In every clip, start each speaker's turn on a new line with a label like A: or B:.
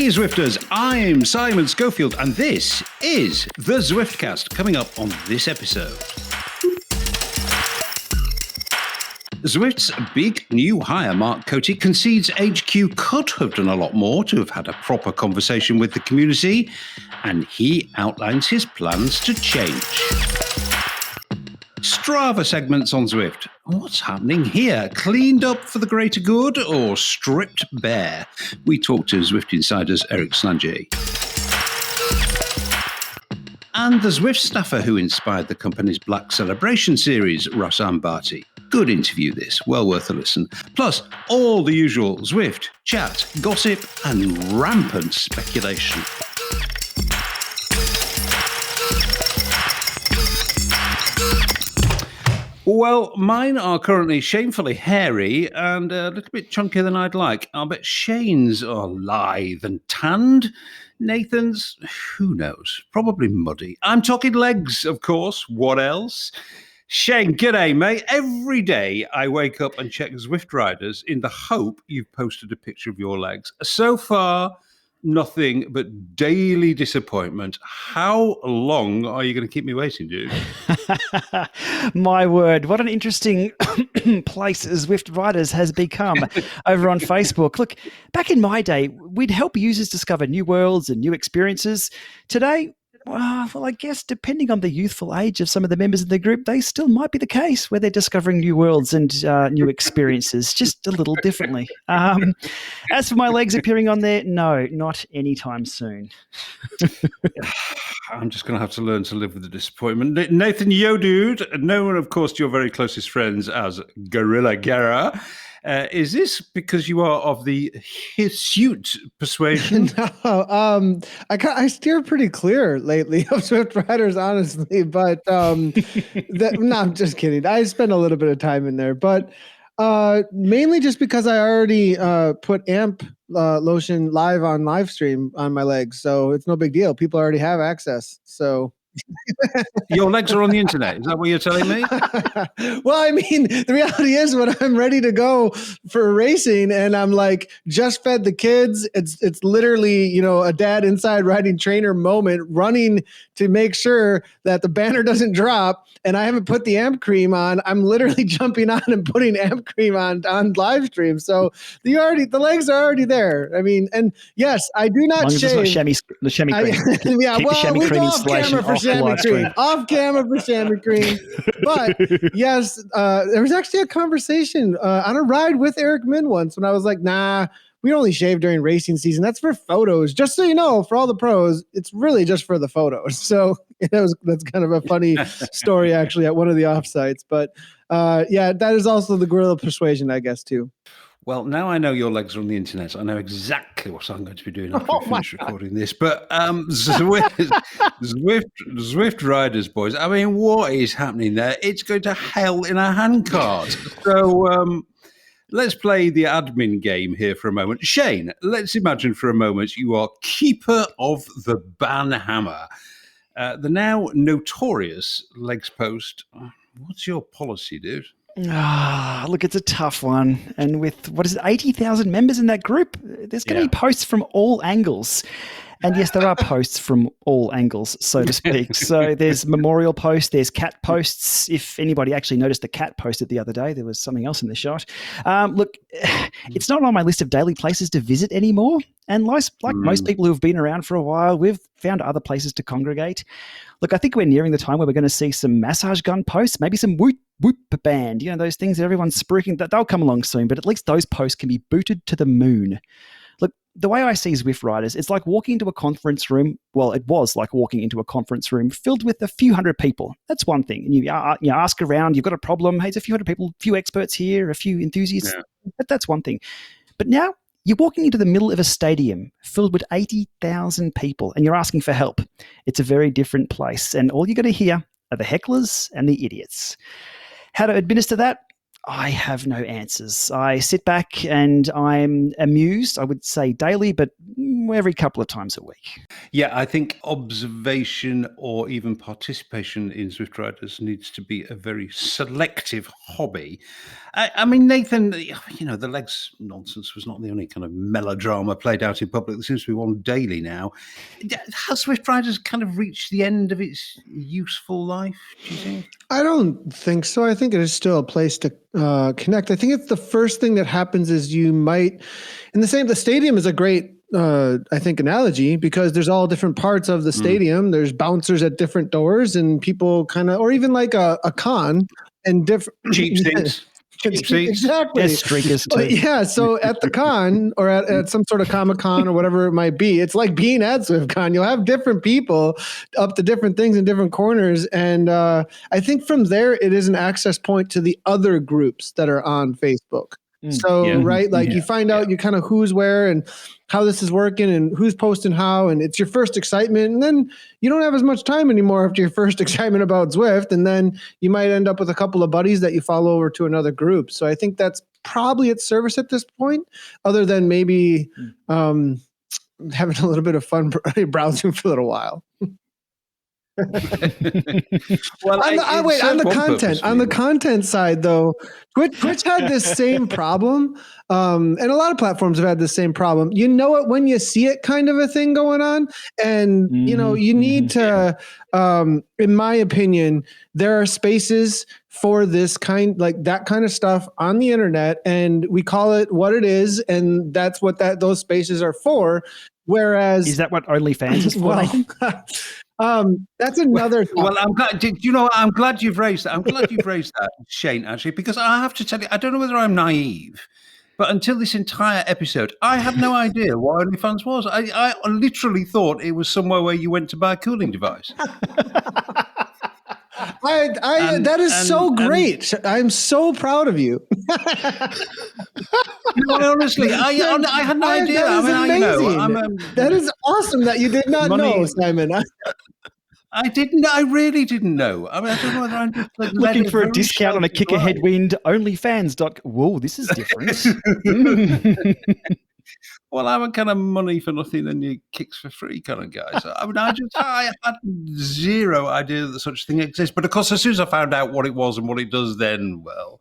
A: Hey Zwifters, I'm Simon Schofield and this is the Zwiftcast. Coming up on this episode, Zwift's big new hire, Mark Cote, concedes HQ could have done a lot more to have had a proper conversation with the community, and he outlines his plans to change. Strava segments on Zwift. What's happening here? Cleaned up for the greater good or stripped bare? We talk to Zwift Insider's Eric Schlange. And the Zwift staffer who inspired the company's Black Celebration series, Ross Ambati. Good interview this, well worth a listen. Plus, all the usual Zwift, chat, gossip, and rampant speculation. Well, mine are currently shamefully hairy and a little bit chunkier than I'd like. I'll bet Shane's are lithe and tanned. Nathan's, who knows, probably muddy. I'm talking legs, of course. What else? Shane, g'day, mate. Every day I wake up and check Zwift riders in the hope you've posted a picture of your legs. So far, nothing but daily disappointment. How long are you going to keep me waiting, dude?
B: My word, what an interesting place Zwift Riders has become over on Facebook. Look, back in my day, we'd help users discover new worlds and new experiences. Today, well, I guess depending on the youthful age of some of the members of the group, they still might be the case where they're discovering new worlds and new experiences, just a little differently. As for my legs appearing on there, no, not anytime soon.
A: I'm just going to have to learn to live with the disappointment. Nathan, yo, dude, known, of course, to your very closest friends as Gorilla Gara. Is this because you are of the hirsute persuasion?
C: No, I steer pretty clear lately of Zwift riders, honestly. But no, I'm just kidding. I spend a little bit of time in there, but mainly just because I already put amp lotion live on live stream on my legs, so it's no big deal. People already have access, so.
A: Your legs are on the internet. Is that what you're telling me?
C: Well, I mean, the reality is when I'm ready to go for racing and I'm like just fed the kids, it's literally, you know, a dad inside riding trainer moment, running to make sure that the banner doesn't drop, and I haven't put the amp cream on. I'm literally jumping on and putting amp cream on live stream. So the legs are already there. I mean, and yes, I do not shave.
B: The chamois cream.
C: Yeah, well, we go off camera for chamois cream. Off camera for chamois cream. But yes, there was actually a conversation on a ride with Eric Min once when I was like, nah, we only shave during racing season. That's for photos. Just so you know, for all the pros, it's really just for the photos. So that's kind of a funny story actually at one of the offsites. But yeah, that is also the guerrilla persuasion, I guess, too.
A: Well, now I know your legs are on the internet. I know exactly what I'm going to be doing after we finish recording this. But Zwift Riders, boys, I mean, what is happening there? It's going to hell in a handcart. So let's play the admin game here for a moment. Shane, let's imagine for a moment you are keeper of the ban hammer. The now notorious legs post. What's your policy, dude?
B: Look, it's a tough one. And with, 80,000 members in that group, there's going to be posts from all angles. And yes, there are posts from all angles, so to speak. So there's memorial posts, there's cat posts. If anybody actually noticed the cat posted the other day, there was something else in the shot. Look, it's not on my list of daily places to visit anymore. And most people who have been around for a while, we've found other places to congregate. Look, I think we're nearing the time where we're going to see some massage gun posts, maybe some whoop band, you know, those things that everyone's spruiking, that they'll come along soon, but at least those posts can be booted to the moon. Look, the way I see Zwift riders, it's like walking into a conference room. Well, it was like walking into a conference room filled with a few hundred people. That's one thing. And you ask around, you've got a problem. Hey, it's a few hundred people, a few experts here, a few enthusiasts. Yeah. That's one thing. But now you're walking into the middle of a stadium filled with 80,000 people and you're asking for help. It's a very different place. And all you're going to hear are the hecklers and the idiots. How to administer that? I have no answers. I sit back and I'm amused, I would say daily, but every couple of times a week.
A: Yeah, I think observation or even participation in Zwift Riders needs to be a very selective hobby. I mean, Nathan, the legs nonsense was not the only kind of melodrama played out in public. There seems to be one daily now. Has Zwift Riders kind of reached the end of its useful life, do you think?
C: I don't think so. I think it is still a place to connect. I think it's the first thing that happens is you might, the stadium is a great, I think, analogy, because there's all different parts of the stadium. There's bouncers at different doors and people kind of, or even like a con and different
A: cheap seats.
C: Exactly.
B: Yes, streakers too.
C: But yeah, so at the con or at some sort of Comic-Con or whatever it might be, it's like being at ZwiftCon. You'll have different people up to different things in different corners. And I think from there, it is an access point to the other groups that are on Facebook. So, right, like you find out you kind of who's where and how this is working and who's posting how, and it's your first excitement. And then you don't have as much time anymore after your first excitement about Zwift. And then you might end up with a couple of buddies that you follow over to another group. So I think that's probably its service at this point, other than maybe having a little bit of fun browsing for a little while.
A: Well,
C: on the content side though, Twitch had this same problem, and a lot of platforms have had the same problem. You know it when you see it, kind of a thing going on, and you need to. In my opinion, there are spaces for this that kind of stuff on the internet, and we call it what it is, and that's what those spaces are for. Whereas,
B: is that what OnlyFans is for?
C: That's another.
A: Well, I'm glad. I'm glad you've raised that. I'm glad you've raised that, Shane. Actually, because I have to tell you, I don't know whether I'm naive, but until this entire episode, I had no idea what OnlyFans was. I literally thought it was somewhere where you went to buy a cooling device.
C: That is so great. I'm so proud of you.
A: Honestly, I had no idea.
C: That is awesome that you did not know, Simon.
A: I didn't. I really didn't know. I mean, I don't know whether I'm just
B: looking for a discount on a kick a headwind. OnlyFans. Whoa, this is different.
A: Well, I'm a kind of money for nothing and you kicks for free kind of guy. So I mean, I had zero idea that such a thing exists. But of course, as soon as I found out what it was and what it does, then it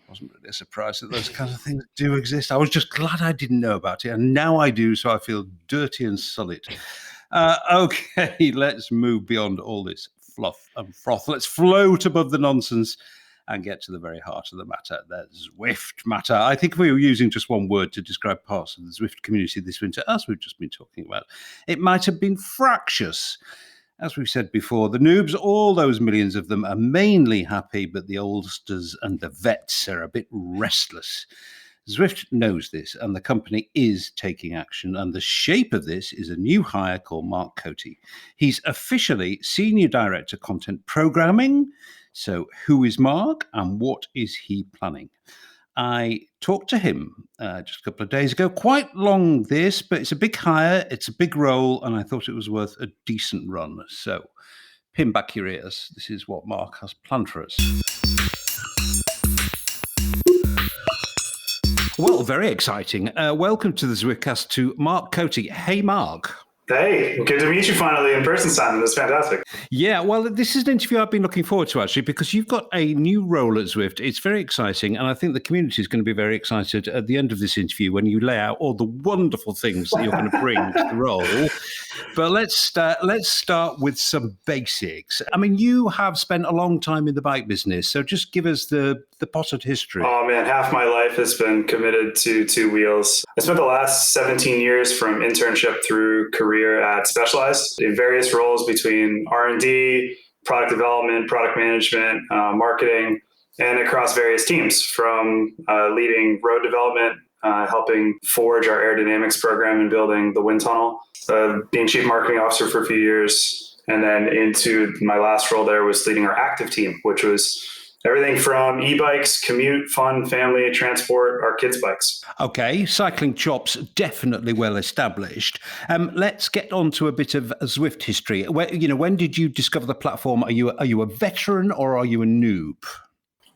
A: wasn't really a surprise that those kinds of things do exist. I was just glad I didn't know about it, and now I do. So I feel dirty and sullied. Okay, let's move beyond all this fluff and froth. Let's float above the nonsense and get to the very heart of the matter, the Zwift matter. I think if we were using just one word to describe parts of the Zwift community this winter, as we've just been talking about, it might have been fractious. As we've said before, the noobs, all those millions of them, are mainly happy, but the oldsters and the vets are a bit restless. Zwift knows this, and the company is taking action, and the shape of this is a new hire called Mark Cote. He's officially Senior Director Content Programming. So who is Mark, and what is he planning? I talked to him just a couple of days ago. Quite long this, but it's a big hire, it's a big role, and I thought it was worth a decent run. So pin back your ears. This is what Mark has planned for us. Well, very exciting. Welcome to the Zwiftcast to Mark Cote. Hey, Mark.
D: Hey, good to meet you finally in person, Simon. That's fantastic.
A: Yeah, well, this is an interview I've been looking forward to, actually, because you've got a new role at Zwift. It's very exciting, and I think the community is going to be very excited at the end of this interview when you lay out all the wonderful things that you're going to bring to the role. But let's start with some basics. I mean, you have spent a long time in the bike business, so just give us the potted history.
D: Oh, man, half my life has been committed to two wheels. I spent the last 17 years from internship through career at Specialized in various roles between R&D, product development, product management, marketing, and across various teams, from leading road development, helping forge our aerodynamics program and building the wind tunnel, being chief marketing officer for a few years, and then into my last role there was leading our active team, which was everything from e-bikes, commute, fun, family, transport, our kids' bikes.
A: Okay, cycling chops definitely well established. Let's get on to a bit of Zwift history. When did you discover the platform? Are you a veteran or are you a noob?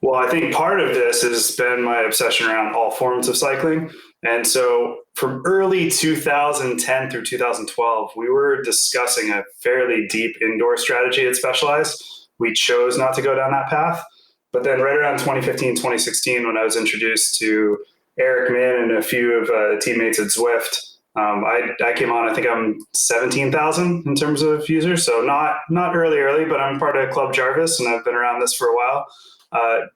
D: Well, I think part of this has been my obsession around all forms of cycling. And so from early 2010 through 2012, we were discussing a fairly deep indoor strategy at Specialized. We chose not to go down that path. But then right around 2015, 2016, when I was introduced to Eric Min and a few of the teammates at Zwift, I came on, I think I'm 17,000 in terms of users. So not early, but I'm part of Club Jarvis and I've been around this for a while.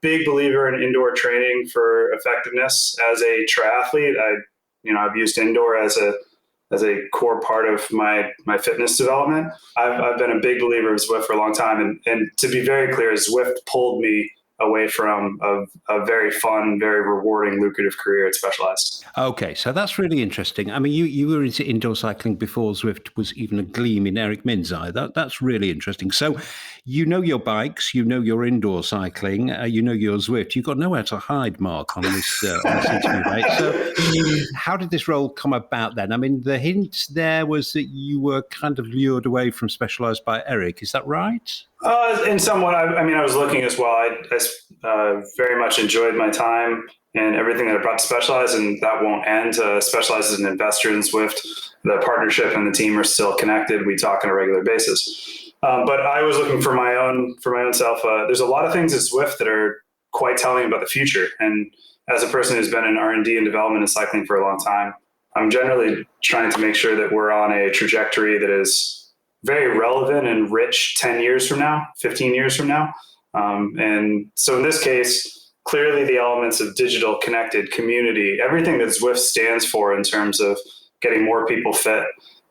D: Big believer in indoor training for effectiveness as a triathlete. I've used indoor as a core part of my fitness development. I've been a big believer of Zwift for a long time. And to be very clear, Zwift pulled me away from a very fun, very rewarding, lucrative career at Specialized.
A: Okay, so that's really interesting. I mean, you were into indoor cycling before Zwift was even a gleam in Eric Min's eye. That's really interesting. So you know your bikes, you know your indoor cycling, you know your Zwift. You've got nowhere to hide, Mark, on this interview, right? So how did this role come about then? I mean, the hint there was that you were kind of lured away from Specialized by Eric. Is that right?
D: In somewhat, I was looking as well. I very much enjoyed my time and everything that I brought to Specialized, and that won't end. Specialized is an investor in Zwift. The partnership and the team are still connected. We talk on a regular basis. But I was looking for my own self. There's a lot of things at Zwift that are quite telling about the future. And as a person who's been in R&D and development in cycling for a long time, I'm generally trying to make sure that we're on a trajectory that is very relevant and rich 10 years from now, 15 years from now. And so in this case, clearly the elements of digital, connected, community, everything that Zwift stands for in terms of getting more people fit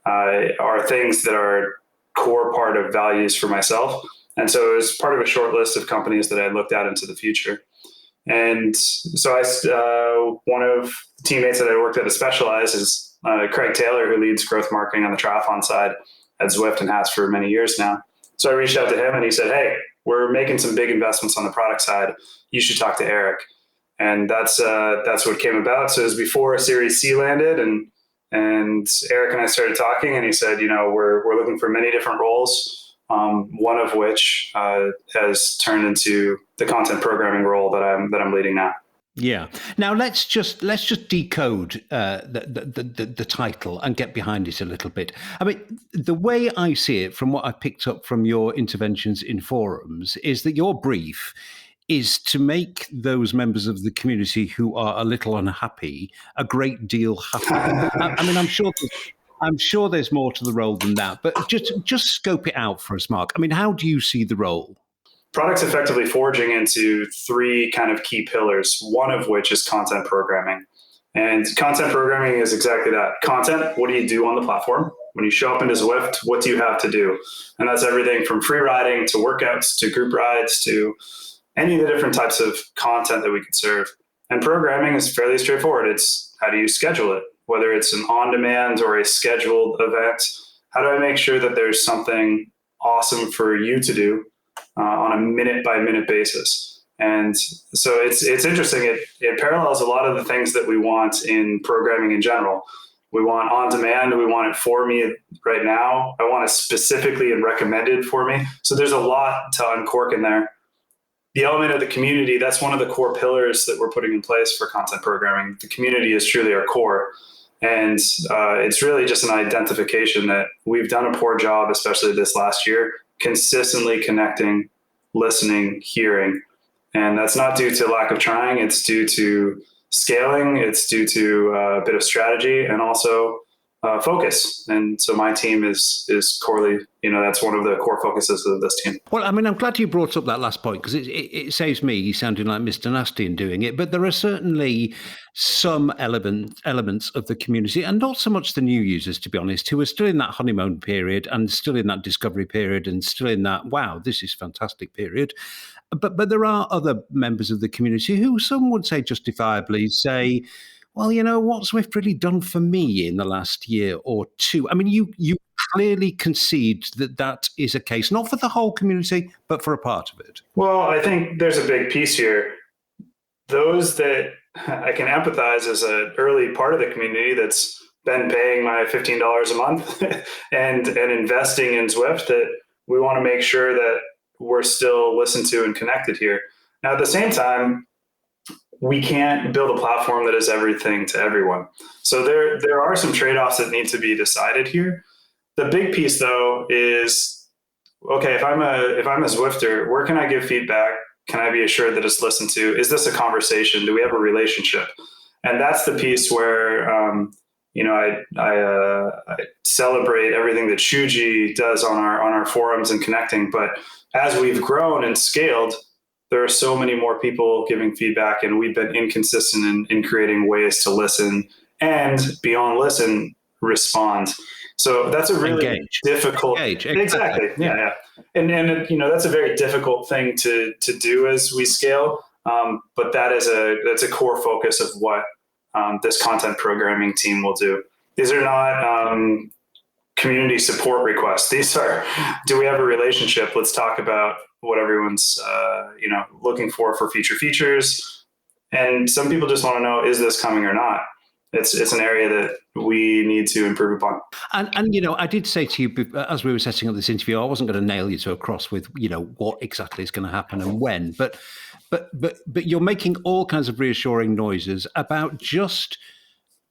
D: are things that are core part of values for myself. And so it was part of a short list of companies that I looked at into the future. And so one of the teammates that I worked at Specialized is Craig Taylor, who leads growth marketing on the triathlon side at Zwift and has for many years now. So I reached out to him and he said, "Hey, we're making some big investments on the product side. You should talk to Eric." And that's what came about. So it was before Series C landed, and Eric and I started talking, and he said, we're looking for many different roles, one of which has turned into the content programming role that I'm leading now.
A: Yeah. Now let's just decode the title and get behind it a little bit. I mean, the way I see it, from what I picked up from your interventions in forums, is that your brief is to make those members of the community who are a little unhappy a great deal happier. I mean, I'm sure there's more to the role than that, but just scope it out for us, Mark. I mean, how do you see the role?
D: Product's effectively forging into three kind of key pillars, one of which is content programming. And content programming is exactly that. Content, what do you do on the platform? When you show up into Zwift, what do you have to do? And that's everything from free riding to workouts to group rides to any of the different types of content that we could serve. And programming is fairly straightforward. It's how do you schedule it? Whether it's an on-demand or a scheduled event, how do I make sure that there's something awesome for you to do on a minute-by-minute basis? And so it's interesting. It parallels a lot of the things that we want in programming in general. We want on-demand. We want it for me right now. I want it specifically and recommended for me. So there's a lot to uncork in there. The element of the community, that's one of the core pillars that we're putting in place for content programming. The community is truly our core. And it's really just an identification that we've done a poor job, especially this last year, consistently connecting, listening, hearing. And that's not due to lack of trying. It's due to scaling. It's due to a bit of strategy and also focus. And so my team is corely, that's one of the core focuses of this team.
A: Well, I mean, I'm glad you brought up that last point, because it saves me sounding like Mr. Nasty in doing it. But there are certainly some elements of the community, and not so much the new users, to be honest, who are still in that honeymoon period and still in that discovery period and still in that, wow, this is fantastic period. But there are other members of the community who some would say justifiably say, well, what's Zwift really done for me in the last year or two? I mean, you clearly concede that is a case, not for the whole community, but for a part of it.
D: Well, I think there's a big piece here. Those that I can empathize as an early part of the community that's been paying my $15 a month and investing in Zwift, that we want to make sure that we're still listened to and connected here. Now, at the same time, we can't build a platform that is everything to everyone. So there are some trade-offs that need to be decided here. The big piece, though, is, okay, if I'm a Zwifter, where can I give feedback? Can I be assured that it's listened to? Is this a conversation? Do we have a relationship? And that's the piece where I celebrate everything that Shuji does on our forums and connecting. But as we've grown and scaled, there are so many more people giving feedback, and we've been inconsistent in creating ways to listen and, beyond listen, respond. So that's a really difficult. Exactly. Yeah. And that's a very difficult thing to do as we scale. But that's a core focus of what this content programming team will do. These are not community support requests. These are, do we have a relationship? Let's talk about what everyone's looking for future features. And some people just want to know, is this coming or not? It's an area that we need to improve upon.
A: And I did say to you as we were setting up this interview, I wasn't going to nail you to a cross with what exactly is going to happen and when, but you're making all kinds of reassuring noises about just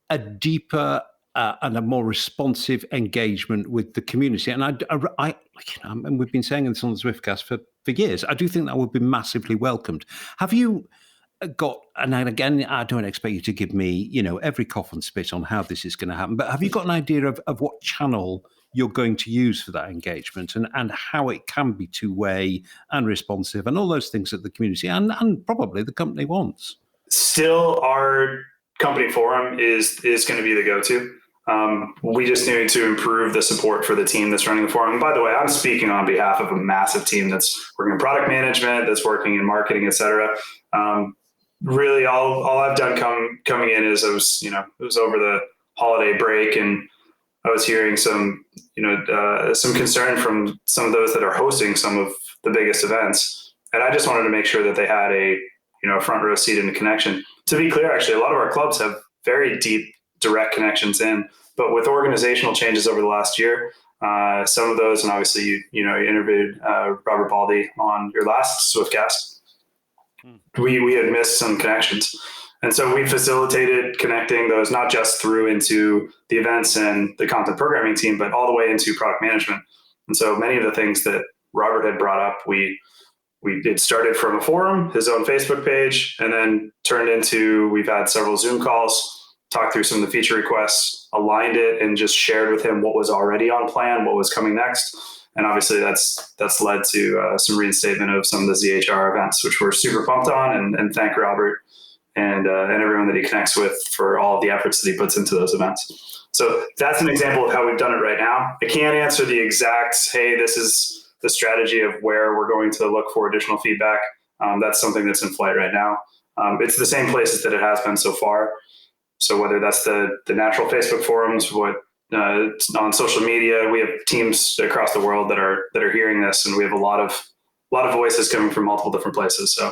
A: a deeper and a more responsive engagement with the community. And and we've been saying this on the Zwiftcast for years. I do think that would be massively welcomed. Have you got, and again, I don't expect you to give me, every cough and spit on how this is going to happen, but have you got an idea of what channel you're going to use for that engagement and how it can be two-way and responsive and all those things that the community and probably the company wants?
D: Still, our company forum is going to be the go-to. We just need to improve the support for the team that's running the forum. And by the way, I'm speaking on behalf of a massive team that's working in product management, that's working in marketing, et cetera. Really, all I've done coming in is it was over the holiday break, and I was hearing some concern from some of those that are hosting some of the biggest events, and I just wanted to make sure that they had a front row seat in the connection. To be clear, actually, a lot of our clubs have very deep, direct connections in, but with organizational changes over the last year, some of those, and obviously you interviewed Robert Baldy on your last Zwiftcast. We had missed some connections. And so we facilitated connecting those not just through into the events and the content programming team, but all the way into product management. And so many of the things that Robert had brought up, it started from a forum, his own Facebook page, and then turned into, we've had several Zoom calls, talked through some of the feature requests, aligned it, and just shared with him what was already on plan, what was coming next. And obviously that's led to some reinstatement of some of the ZHR events, which we're super pumped on, and thank Robert and everyone that he connects with for all of the efforts that he puts into those events. So that's an example of how we've done it right now. I can't answer the exact, hey, this is the strategy of where we're going to look for additional feedback. That's something that's in flight right now. It's the same places that it has been so far. So whether that's the natural Facebook forums, on social media, we have teams across the world that are hearing this, and we have a lot of voices coming from multiple different places. So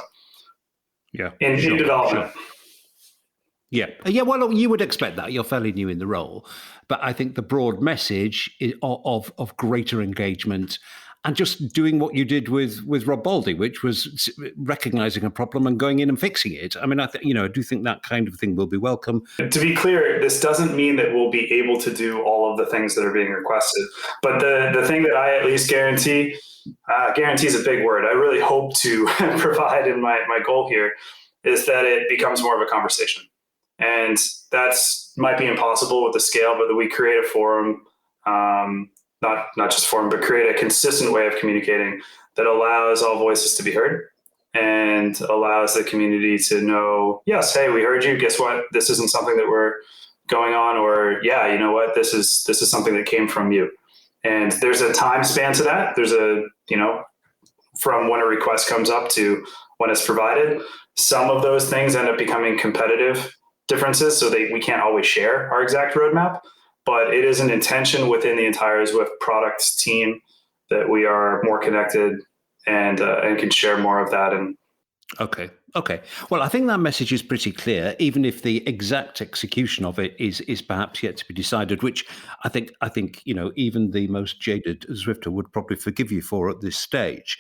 A: yeah,
D: in development.
A: Sure. Yeah. Well, you would expect that. You're fairly new in the role, but I think the broad message is of greater engagement and just doing what you did with Rob Baldy, which was recognizing a problem and going in and fixing it. I mean, I do think that kind of thing will be welcome.
D: To be clear, this doesn't mean that we'll be able to do all of the things that are being requested. But the thing that I at least guarantee is a big word. I really hope to provide in my goal here is that it becomes more of a conversation. And that's might be impossible with the scale, but that we create a forum, not just forum, but create a consistent way of communicating that allows all voices to be heard and allows the community to know, yes, hey, we heard you. Guess what? This isn't something that we're going on, or yeah, you know what? This is something that came from you. And there's a time span to that. There's from when a request comes up to when it's provided. Some of those things end up becoming competitive differences, so we can't always share our exact roadmap. But it is an intention within the entire Zwift product team that we are more connected and can share more of that. And
A: Okay. Well, I think that message is pretty clear, even if the exact execution of it is perhaps yet to be decided, which I think even the most jaded Zwifter would probably forgive you for at this stage.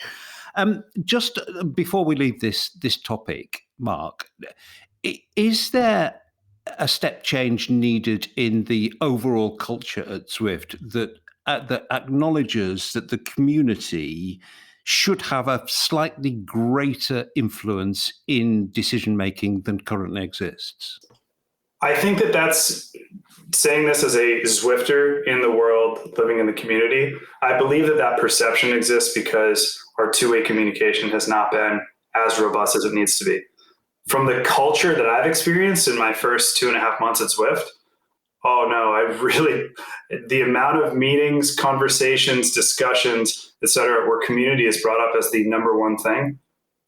A: Just before we leave this topic, Mark, Is there a step change needed in the overall culture at Zwift that acknowledges that the community should have a slightly greater influence in decision making than currently exists?
D: I think that's saying this as a Zwifter in the world, living in the community. I believe that perception exists because our two-way communication has not been as robust as it needs to be. From the culture that I've experienced in my first 2.5 months at Zwift, oh no, the amount of meetings, conversations, discussions, etc., where community is brought up as the number one thing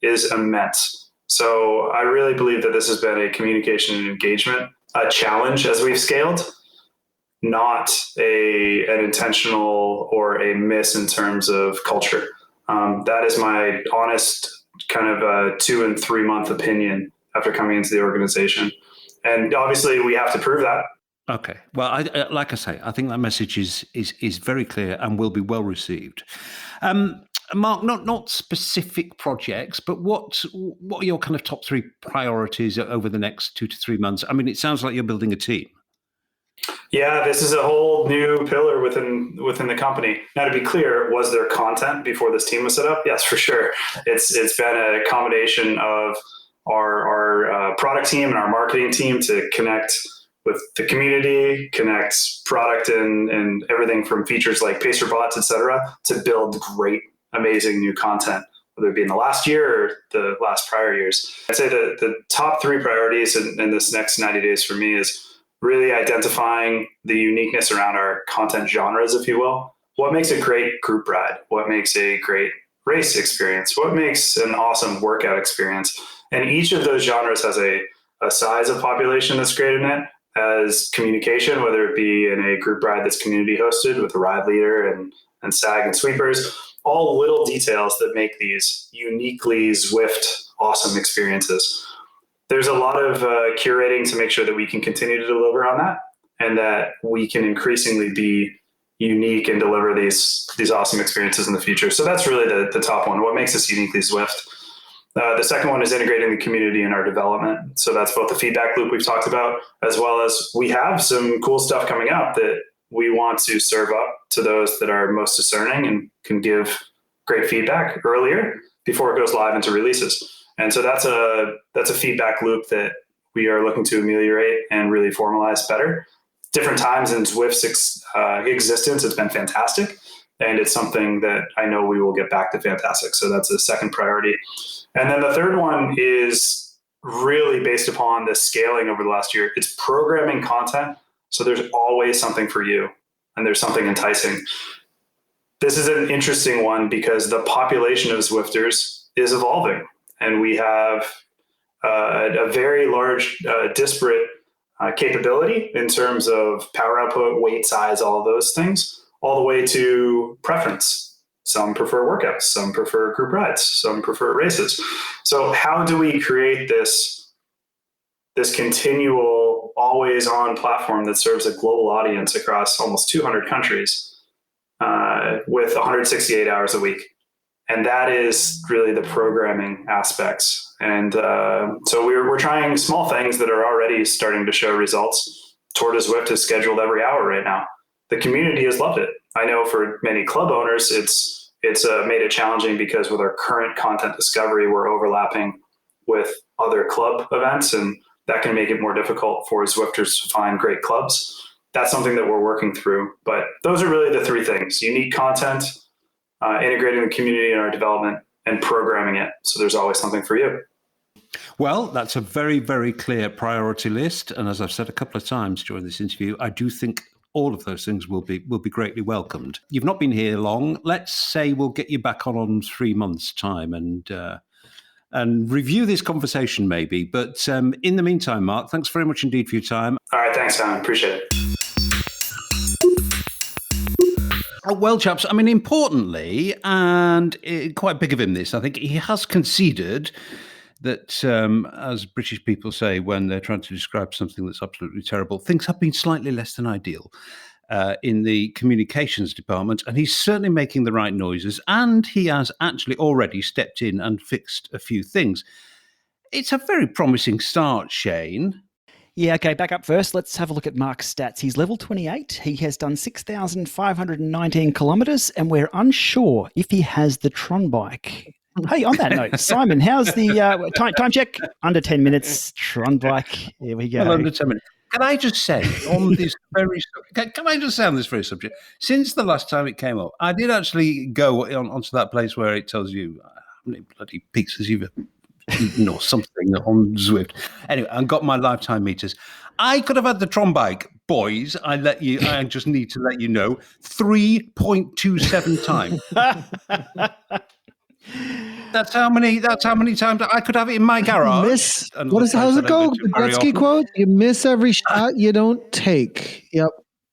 D: is immense. So I really believe that this has been a communication and engagement challenge as we've scaled, not an intentional or a miss in terms of culture. That is my honest kind of 2 and 3 month opinion after coming into the organization. And obviously we have to prove that.
A: Okay. Well, like I say, I think that message is very clear and will be well received. Mark, not specific projects, but what are your kind of top 3 priorities over the next 2 to 3 months? I mean, it sounds like you're building a team.
D: Yeah, this is a whole new pillar within the company. Now, to be clear, was there content before this team was set up? Yes, for sure. It's been a combination of our product team and our marketing team to connect with the community, connect product and everything from features like pacer bots, et cetera, to build great, amazing new content, whether it be in the last year or the last prior years. I'd say the top 3 priorities in this next 90 days for me is really identifying the uniqueness around our content genres, if you will. What makes a great group ride? What makes a great race experience? What makes an awesome workout experience? And each of those genres has a size of population that's great in it, as communication, whether it be in a group ride that's community hosted with a ride leader and SAG and sweepers, all little details that make these uniquely Zwift awesome experiences. There's a lot of curating to make sure that we can continue to deliver on that and that we can increasingly be unique and deliver these awesome experiences in the future. So that's really the top one. What makes us uniquely Zwift? The second one is integrating the community in our development. So that's both the feedback loop we've talked about, as well as we have some cool stuff coming up that we want to serve up to those that are most discerning and can give great feedback earlier before it goes live into releases. And so that's a feedback loop that we are looking to ameliorate and really formalize better. Different times in Zwift's existence, it's been fantastic. And it's something that I know we will get back to fantastic. So that's the second priority. And then the third one is really based upon the scaling over the last year. It's programming content. So there's always something for you and there's something enticing. This is an interesting one because the population of Zwifters is evolving. And we have a very large, disparate capability in terms of power output, weight, size, all of those things, all the way to preference. Some prefer workouts, some prefer group rides, some prefer races. So how do we create this continual, always-on platform that serves a global audience across almost 200 countries with 168 hours a week? And that is really the programming aspects. And so we're trying small things that are already starting to show results. Tour de Zwift is scheduled every hour right now. The community has loved it. I know for many club owners, it's made it challenging because with our current content discovery, we're overlapping with other club events, and that can make it more difficult for Zwifters to find great clubs. That's something that we're working through. But those are really the 3 things: unique content, integrating the community in our development, and programming it. So there's always something for you.
A: Well, that's a very, very clear priority list. And as I've said a couple of times during this interview, I do think all of those things will be greatly welcomed. You've not been here long. Let's say we'll get you back on 3 months' time and review this conversation maybe. But in the meantime, Mark, thanks very much indeed for your time.
D: All right, thanks, Simon. Appreciate it.
A: Well, chaps, I mean, importantly, and quite big of him this, I think he has conceded that, as British people say when they're trying to describe something that's absolutely terrible, things have been slightly less than ideal in the communications department, and he's certainly making the right noises, and he has actually already stepped in and fixed a few things. It's a very promising start, Shane.
B: Yeah, okay, back up first. Let's have a look at Mark's stats. He's level 28. He has done 6,519 kilometers, and we're unsure if he has the Tron bike. Hey, on that note, Simon, how's the time check? Under 10 minutes, Tron bike. Here we go.
A: Well, under 10 minutes. Can I just say on this very subject, since the last time it came up, I did actually go onto that place where it tells you how many bloody pizzas you've eaten or something on Zwift. Anyway, I got my lifetime meters. I could have had the Tron bike, boys. I just need to let you know, 3.27 times. That's how many times I could have it in my garage.
C: How's it go? The Gretzky quote: "You miss every shot you don't take." Yep.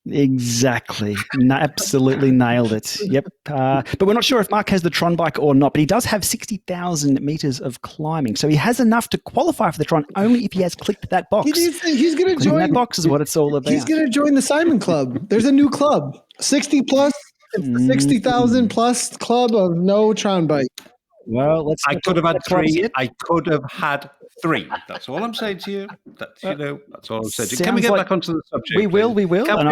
B: Exactly. Absolutely nailed it. Yep. But we're not sure if Mark has the Tron bike or not, but he does have 60,000 meters of climbing. So he has enough to qualify for the Tron only if he has clicked that box.
C: He's going to join.
B: That box is what it's all about.
C: He's going to join the Simon Club. There's a new club, 60 plus. It's the 60,000 plus club of no Tron bike.
B: Well,
A: I could have had three. I could have had three. That's all I'm saying to you. That's all I'm saying to you. Can we get back onto the subject?
B: We will. And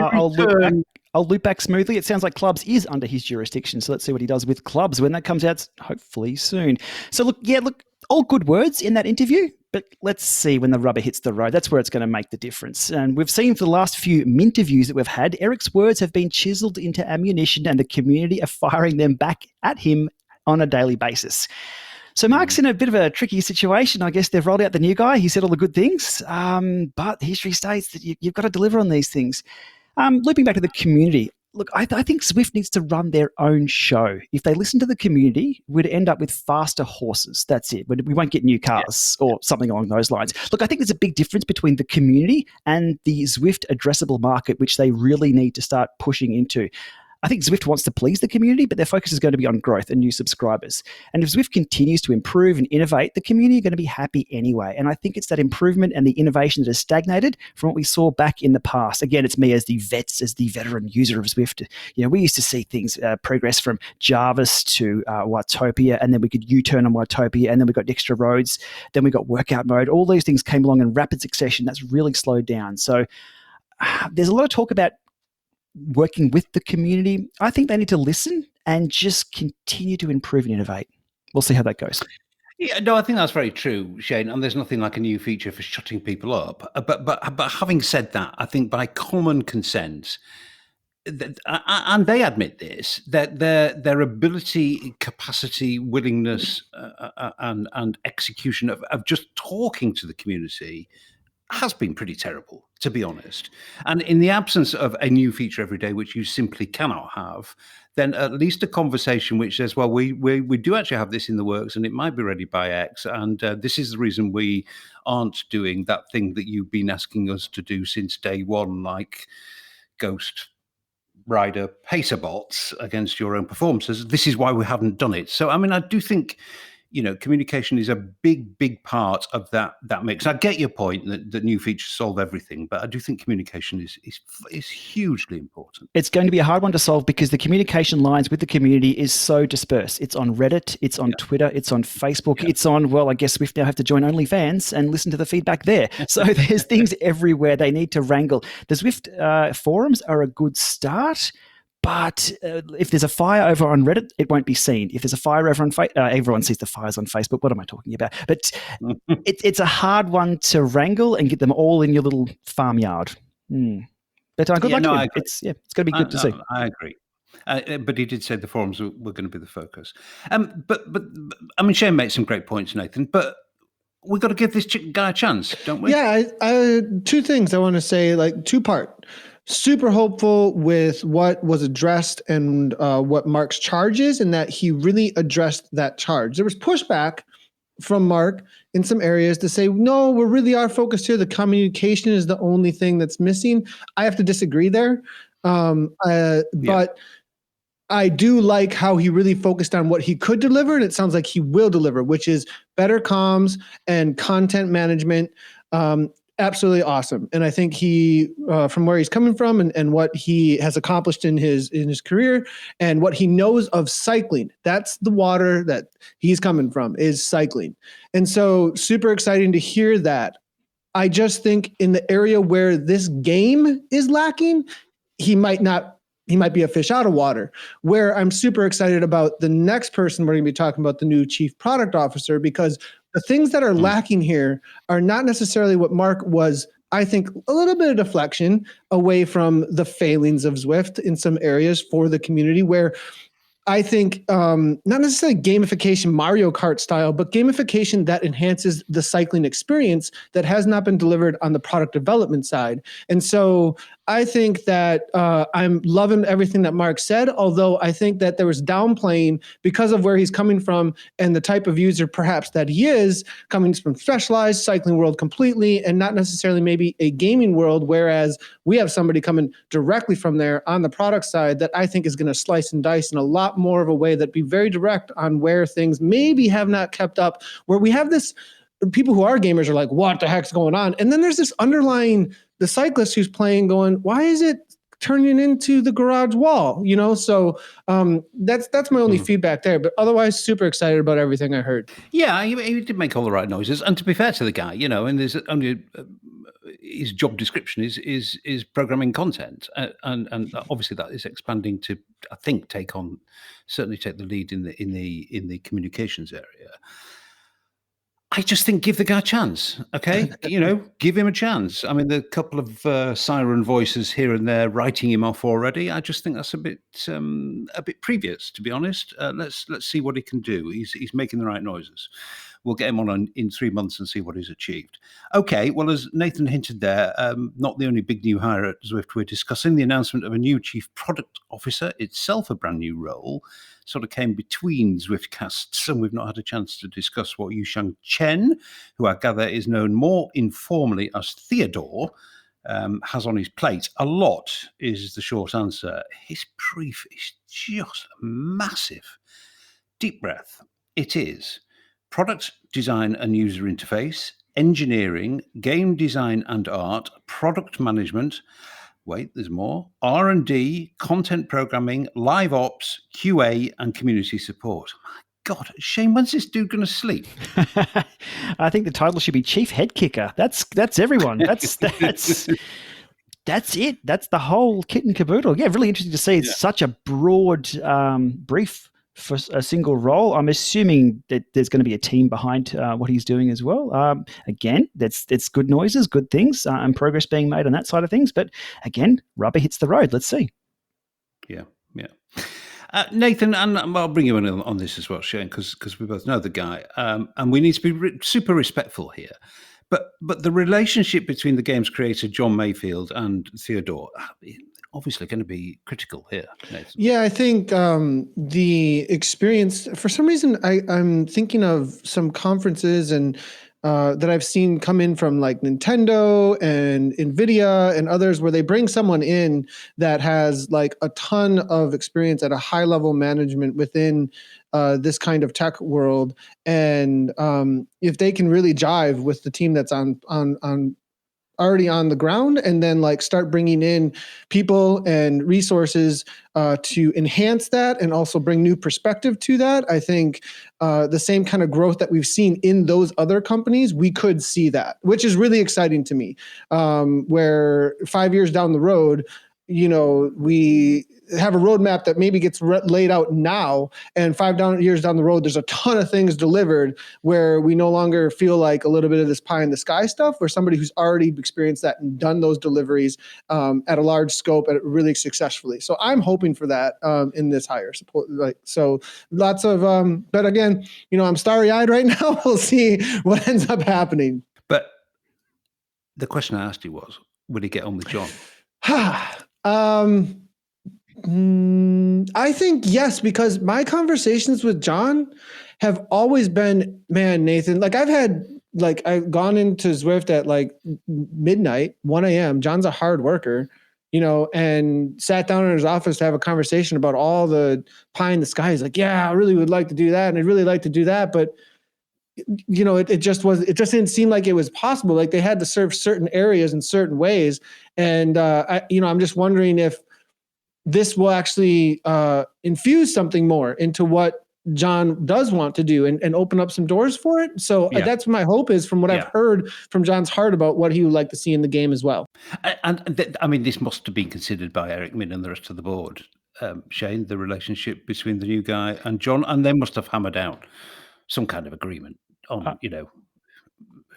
B: I'll loop back smoothly. It sounds like clubs is under his jurisdiction. So let's see what he does with clubs when that comes out, hopefully soon. So look, all good words in that interview, but let's see when the rubber hits the road. That's where it's going to make the difference. And we've seen for the last few minterviews that we've had, Eric's words have been chiseled into ammunition and the community are firing them back at him on a daily basis. So Mark's in a bit of a tricky situation. I guess they've rolled out the new guy. He said all the good things, but history states that you've got to deliver on these things. Looping back to the community, look, I think Zwift needs to run their own show. If they listen to the community, we'd end up with faster horses. That's it. We won't get new cars or something along those lines. Look, I think there's a big difference between the community and the Zwift addressable market, which they really need to start pushing into. I think Zwift wants to please the community, but their focus is going to be on growth and new subscribers. And if Zwift continues to improve and innovate, the community are going to be happy anyway. And I think it's that improvement and the innovation that has stagnated from what we saw back in the past. Again, it's me as the veteran user of Zwift. We used to see things progress from Jarvis to Watopia, and then we could U-turn on Watopia, and then we got extra roads, then we got workout mode. All these things came along in rapid succession. That's really slowed down. So there's a lot of talk about working with the community. I think they need to listen and just continue to improve and innovate. We'll see how that goes.
A: Yeah, no, I think that's very true, Shane. And there's nothing like a new feature for shutting people up. But having said that, I think by common consent, and they admit this, that their ability, capacity, willingness, and execution of just talking to the community has been pretty terrible, to be honest. And in the absence of a new feature every day, which you simply cannot have, then at least a conversation which says, well, we do actually have this in the works and it might be ready by X. And this is the reason we aren't doing that thing that you've been asking us to do since day one, like Ghost Rider pacer bots against your own performances. This is why we haven't done it. So, I mean, I do think communication is a big part of that mix. I get your point that new features solve everything, but I do think communication is hugely important.
B: It's going to be a hard one to solve because the communication lines with the community is so dispersed. It's on Reddit, it's on Twitter, it's on Facebook, it's on, well, I guess Zwift now have to join OnlyFans and listen to the feedback there. So there's things everywhere they need to wrangle. The Zwift forums are a good start. But if there's a fire over on Reddit, it won't be seen. If there's a fire over on everyone sees the fires on Facebook. What am I talking about? But it's a hard one to wrangle and get them all in your little farmyard. But good luck to him. It's going to be good to see.
A: I agree. But he did say the forums were going to be the focus. But I mean, Shane made some great points, Nathan. But we've got to give this guy a chance, don't we?
C: Yeah, I two things I want to say, like two-part. Super hopeful with what was addressed and what Mark's charge is, and that he really addressed that charge. There was pushback from Mark in some areas to say, no, we really are focused here. The communication is the only thing that's missing. I have to disagree there. But I do like how he really focused on what he could deliver, and it sounds like he will deliver, which is better comms and content management. absolutely awesome. And I think he, from where he's coming from and what he has accomplished in his career and what he knows of cycling, that's the water that he's coming from, is cycling. And so super exciting to hear that. I just think in the area where this game is lacking, he might be a fish out of water. Where I'm super excited about the next person we're going to be talking about, the new chief product officer, because the things that are lacking here are not necessarily what Mark was. I think a little bit of deflection away from the failings of Zwift in some areas for the community, where I think not necessarily gamification Mario Kart style, but gamification that enhances the cycling experience that has not been delivered on the product development side. And so I think that I'm loving everything that Mark said, although I think that there was downplaying because of where he's coming from and the type of user perhaps that he is, coming from specialized cycling world completely and not necessarily maybe a gaming world, whereas we have somebody coming directly from there on the product side that I think is going to slice and dice in a lot more of a way that be very direct on where things maybe have not kept up, where we have this, people who are gamers are like, what the heck's going on? And then there's this underlying, the cyclist who's playing going, why is it turning into the garage wall? So that's my only feedback there. But otherwise, super excited about everything I heard.
A: Yeah, he did make all the right noises. And to be fair to the guy, and there's only his job description is programming content, and obviously that is expanding to, I think, certainly take the lead in the communications area. I just think give the guy a chance, okay? Give him a chance. I mean, the couple of siren voices here and there writing him off already. I just think that's a bit previous, to be honest. Let's see what he can do. He's making the right noises. We'll get him on in 3 months and see what he's achieved. Okay, well, as Nathan hinted there, not the only big new hire at Zwift. We're discussing the announcement of a new chief product officer, itself a brand new role. Sort of came between Zwiftcasts, and we've not had a chance to discuss what Yusheng Chen, who I gather is known more informally as Theodore, has on his plate. A lot is the short answer. His brief is just massive. Deep breath. It is product design and user interface, engineering, game design and art, product management. Wait, there's more. R&D, content programming, live ops, QA, and community support. My God, Shane, when's this dude going to sleep?
B: I think the title should be Chief Head Kicker. That's everyone. That's it. That's the whole kit and caboodle. Yeah, really interesting to see. It's such a broad brief for a single role. I'm assuming that there's going to be a team behind what he's doing as well. Again, that's good noises, good things, and progress being made on that side of things. But again, rubber hits the road. Let's see.
A: Yeah. Nathan, and I'll bring you in on this as well, Shane, because we both know the guy, and we need to be super respectful here. But the relationship between the game's creator, John Mayfield, and Theodore, obviously going to be critical here, Nathan.
C: Yeah, I think the experience, for some reason, I'm thinking of some conferences and that I've seen come in from like Nintendo and NVIDIA and others, where they bring someone in that has like a ton of experience at a high level management within this kind of tech world. And if they can really jive with the team that's on already on the ground, and then like start bringing in people and resources to enhance that and also bring new perspective to that, I think the same kind of growth that we've seen in those other companies, we could see that, which is really exciting to me. Where 5 years down the road, we have a roadmap that maybe gets laid out now, and 5 years down the road, there's a ton of things delivered where we no longer feel like a little bit of this pie in the sky stuff, where somebody who's already experienced that and done those deliveries at a large scope and really successfully. So I'm hoping for that in this hire support. So lots of, but again, I'm starry eyed right now. We'll see what ends up happening.
A: But the question I asked you was, would he get on with John?
C: I think yes, because my conversations with John have always been, man, Nathan, like I've gone into Zwift at like midnight, 1 a.m. John's a hard worker, and sat down in his office to have a conversation about all the pie in the sky. He's like, yeah, I really would like to do that. And I'd really like to do that. But it just didn't seem like it was possible. Like they had to serve certain areas in certain ways. And, I'm just wondering if this will actually infuse something more into what John does want to do and open up some doors for it. So that's my hope is from what I've heard from John's heart about what he would like to see in the game as well.
A: This must have been considered by Eric Min and the rest of the board, Shane, the relationship between the new guy and John, and they must have hammered out some kind of agreement on,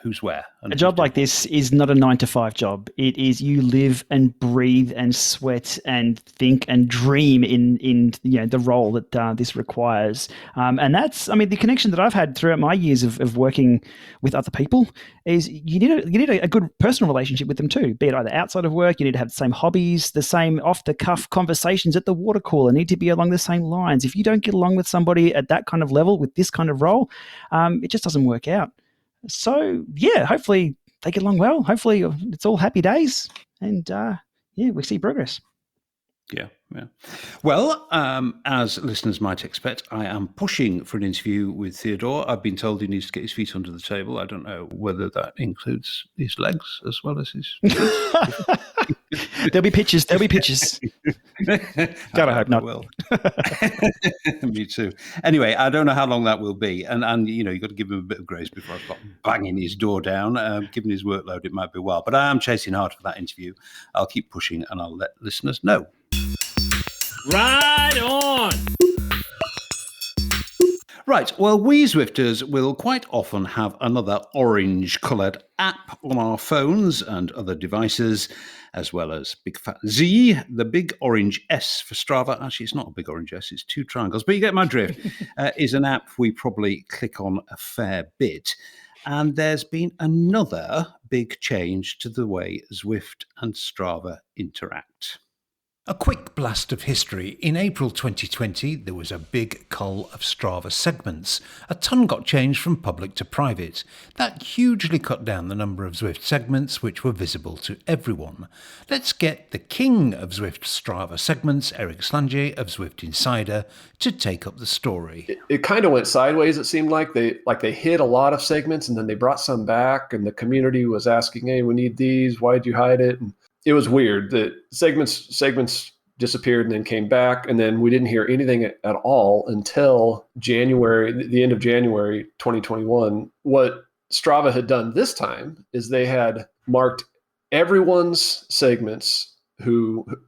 A: who's where.
B: A job like this is not a 9-to-5 job. It is you live and breathe and sweat and think and dream in the role that this requires. And that's, the connection that I've had throughout my years of working with other people is you need a good personal relationship with them too, be it either outside of work, you need to have the same hobbies, the same off-the-cuff conversations at the water cooler need to be along the same lines. If you don't get along with somebody at that kind of level with this kind of role, it just doesn't work out. So, hopefully they get along well. Hopefully it's all happy days and, we see progress.
A: Yeah. Well, as listeners might expect, I am pushing for an interview with Theodore. I've been told he needs to get his feet under the table. I don't know whether that includes his legs as well as his
B: There'll be pictures. God, I hope not.
A: Will. Me too. Anyway, I don't know how long that will be. And you've got to give him a bit of grace before I start banging his door down. Given his workload, it might be a while. But I am chasing hard for that interview. I'll keep pushing and I'll let listeners know.
E: Right on!
A: Right, well, we Zwifters will quite often have another orange-coloured app on our phones and other devices, as well as big fat Z, the big orange S for Strava. Actually, it's not a big orange S, it's 2 triangles, but you get my drift. Is an app we probably click on a fair bit. And there's been another big change to the way Zwift and Strava interact. A quick blast of history. In April 2020, there was a big cull of Strava segments. A ton got changed from public to private. That hugely cut down the number of Zwift segments which were visible to everyone. Let's get the king of Zwift Strava segments, Eric Schlange of Zwift Insider, to take up the story.
F: It kind of went sideways. It seemed like they hid a lot of segments and then they brought some back and the community was asking, hey, we need these. Why'd you hide it? And it was weird that segments disappeared and then came back. And then we didn't hear anything at all until January, the end of January, 2021. What Strava had done this time is they had marked everyone's segments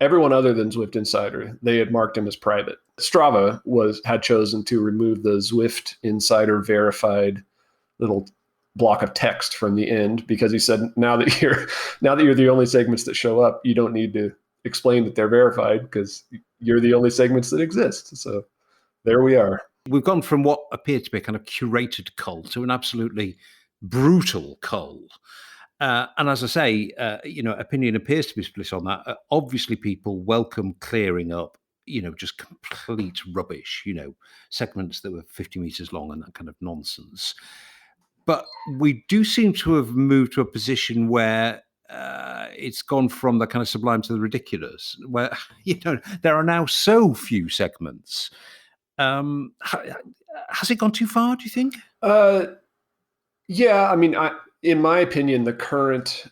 F: everyone other than Zwift Insider, they had marked them as private. Strava had chosen to remove the Zwift Insider verified little block of text from the end because he said, now that you're the only segments that show up, you don't need to explain that they're verified because you're the only segments that exist. So there we are.
A: We've gone from what appeared to be a kind of curated cull to an absolutely brutal cull. And as I say, opinion appears to be split on that. Obviously, people welcome clearing up, just complete rubbish, segments that were 50 meters long and that kind of nonsense. But we do seem to have moved to a position where it's gone from the kind of sublime to the ridiculous, where, there are now so few segments. Has it gone too far, do you think?
F: Yeah, in my opinion, the current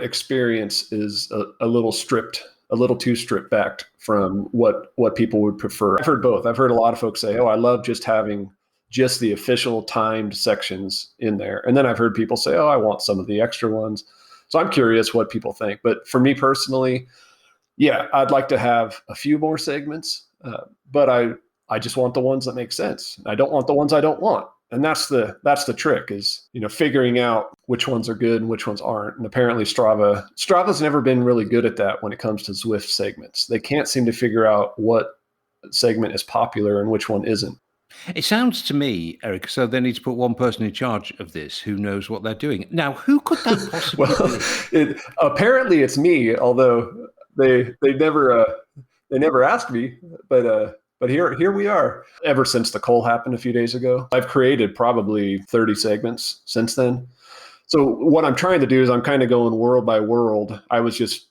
F: experience is a little too stripped back from what people would prefer. I've heard both. I've heard a lot of folks say, oh, I love just having just the official timed sections in there. And then I've heard people say, oh, I want some of the extra ones. So I'm curious what people think. But for me personally, yeah, I'd like to have a few more segments, but I just want the ones that make sense. I don't want the ones I don't want. And that's the trick is, figuring out which ones are good and which ones aren't. And apparently Strava's never been really good at that when it comes to Zwift segments. They can't seem to figure out what segment is popular and which one isn't.
A: It sounds to me, Eric, so they need to put one person in charge of this who knows what they're doing. Now, who could that possibly
F: be? Apparently it's me, although they never asked me, but here we are. Ever since the cull happened a few days ago, I've created probably 30 segments since then. So what I'm trying to do is I'm kind of going world by world. I was just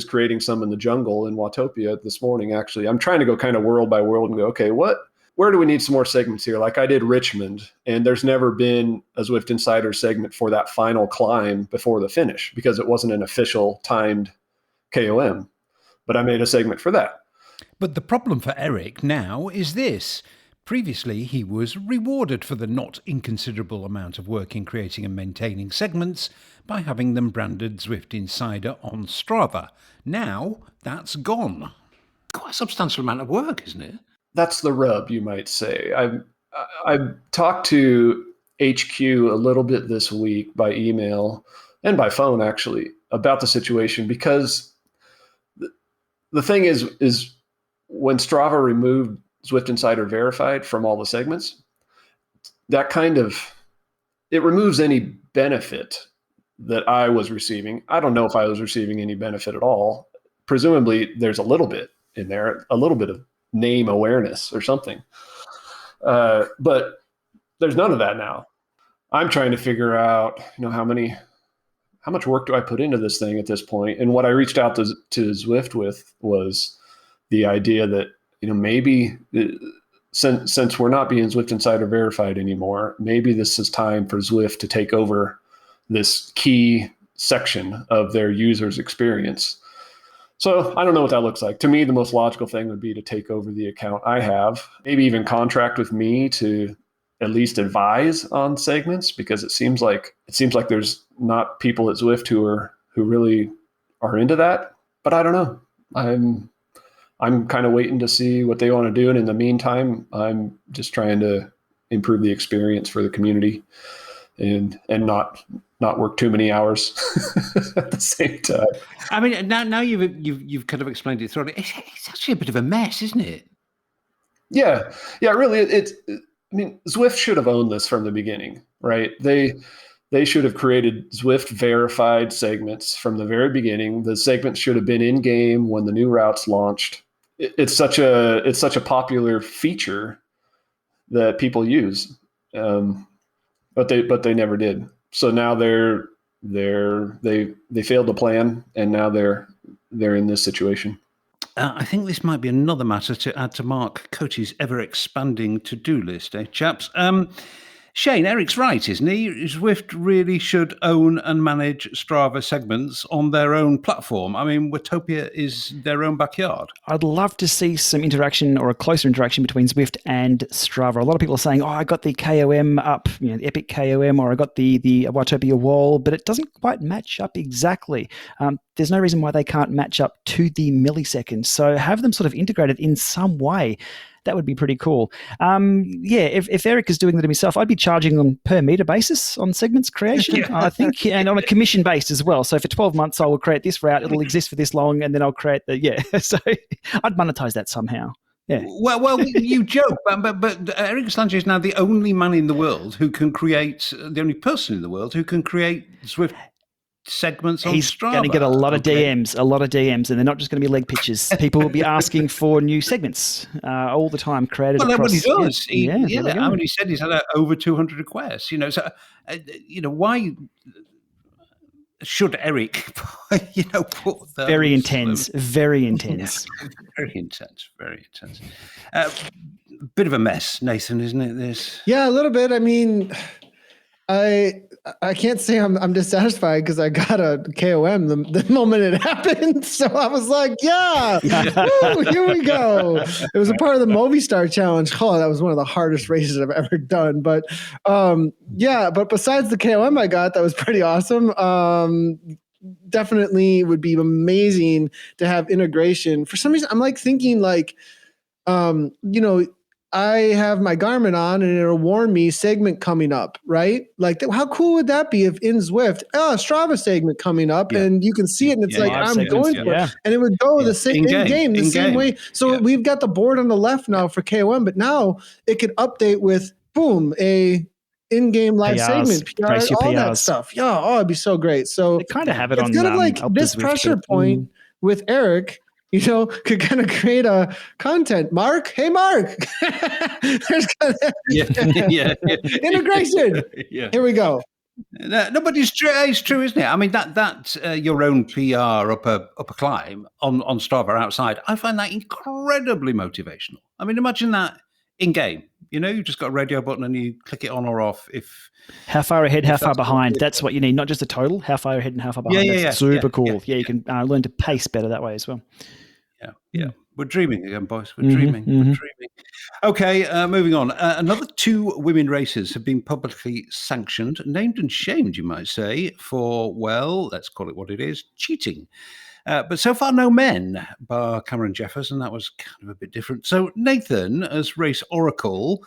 F: creating some in the jungle in Watopia this morning, actually. I'm trying to go kind of world by world and go, okay, what where do we need some more segments here? Like I did Richmond, and there's never been a Zwift Insider segment for that final climb before the finish because it wasn't an official timed KOM. But I made a segment for that.
A: But the problem for Eric now is this. Previously, he was rewarded for the not inconsiderable amount of work in creating and maintaining segments by having them branded Zwift Insider on Strava. Now, that's gone. Quite a substantial amount of work, isn't it?
F: That's the rub, you might say. I've talked to HQ a little bit this week by email and by phone, actually, about the situation, because the thing is when Strava removed Zwift Insider Verified from all the segments, that it removes any benefit that I was receiving. I don't know if I was receiving any benefit at all. Presumably, there's a little bit in there, a little bit of name awareness or something. But there's none of that now. I'm trying to figure out, how much work do I put into this thing at this point? And what I reached out to Zwift with was the idea that, maybe since we're not being Zwift Insider Verified anymore, maybe this is time for Zwift to take over this key section of their users' experience. So I don't know what that looks like. To me, the most logical thing would be to take over the account I have, maybe even contract with me to at least advise on segments, because it seems like there's not people at Zwift who really are into that. But I don't know. I'm kind of waiting to see what they want to do, and in the meantime, I'm just trying to improve the experience for the community and not work too many hours at the same time.
A: I mean, now you've kind of explained it thoroughly. It's actually a bit of a mess, isn't it?
F: Yeah, really. Zwift should have owned this from the beginning, right? They should have created Zwift verified segments from the very beginning. The segments should have been in game when the new routes launched. It's such a popular feature that people use, but they never did. So now they failed to plan, and now they're in this situation.
A: I think this might be another matter to add to Mark Cote's ever-expanding to-do list, chaps? Shane, Eric's right, isn't he? Zwift really should own and manage Strava segments on their own platform. I mean, Watopia is their own backyard.
B: I'd love to see some interaction, or a closer interaction, between Zwift and Strava. A lot of people are saying, I got the KOM up, the Epic KOM, or I got the Watopia wall, but it doesn't quite match up exactly. There's no reason why they can't match up to the millisecond. So have them sort of integrated in some way. That would be pretty cool. If Eric is doing that himself, I'd be charging on per meter basis on segments creation, I think, and on a commission based as well. So for 12 months, I will create this route. It'll exist for this long, and then I'll create So I'd monetize that somehow. Yeah.
A: Well, you joke, but Eric Schlange is now the only man in the world who can create, the only person in the world who can create Zwift segments on
B: He's
A: Strava.
B: going to get a lot of DMs, and they're not just going to be leg pictures. People will be asking for new segments all the time, created across.
A: Well, he does.
B: Yeah,
A: he said he's had over 200 requests. So why should Eric, put those?
B: Very intense. Very intense.
A: Very intense. Very intense. Bit of a mess, Nathan, isn't it? This.
C: Yeah, a little bit. I mean, I can't say I'm dissatisfied because I got a KOM the moment it happened. So I was like, woo, here we go. It was a part of the Movistar challenge. Oh, that was one of the hardest races I've ever done. But but besides the KOM I got, that was pretty awesome. Definitely would be amazing to have integration. For some reason, I'm like thinking I have my Garmin on and it'll warn me segment coming up, right? Like, how cool would that be if in Zwift, Strava segment coming up, and you can see it and it's I'm going for it. And it would go the same in-game, the same way. So we've got the board on the left now for KOM, but now it could update with, boom, a in-game live
B: PRs,
C: segment, PR, all that stuff. Yeah, it'd be so great. So
B: they kind of have it
C: it's
B: on
C: kind of like this pressure point with Eric, could kind of create a content. Mark, hey Mark, there's integration. Here we go.
A: No, but it's true, isn't it? I mean, that your own PR up a climb on Strava outside, I find that incredibly motivational. I mean, imagine that in game. You just got a radio button and you click it on or off.
B: How far ahead, how far
A: that's
B: behind?
A: what
B: That's what you need, not just a total. How far ahead and how far behind. That's super cool. Yeah, you can learn to pace better that way as well.
A: Yeah. We're dreaming again, boys. We're dreaming. We're dreaming. Okay, moving on. Another 2 women racers have been publicly sanctioned, named and shamed, you might say, for, well, let's call it what it is, cheating. But so far, no men, bar Cameron Jeffers, and that was kind of a bit different. So, Nathan, as race oracle,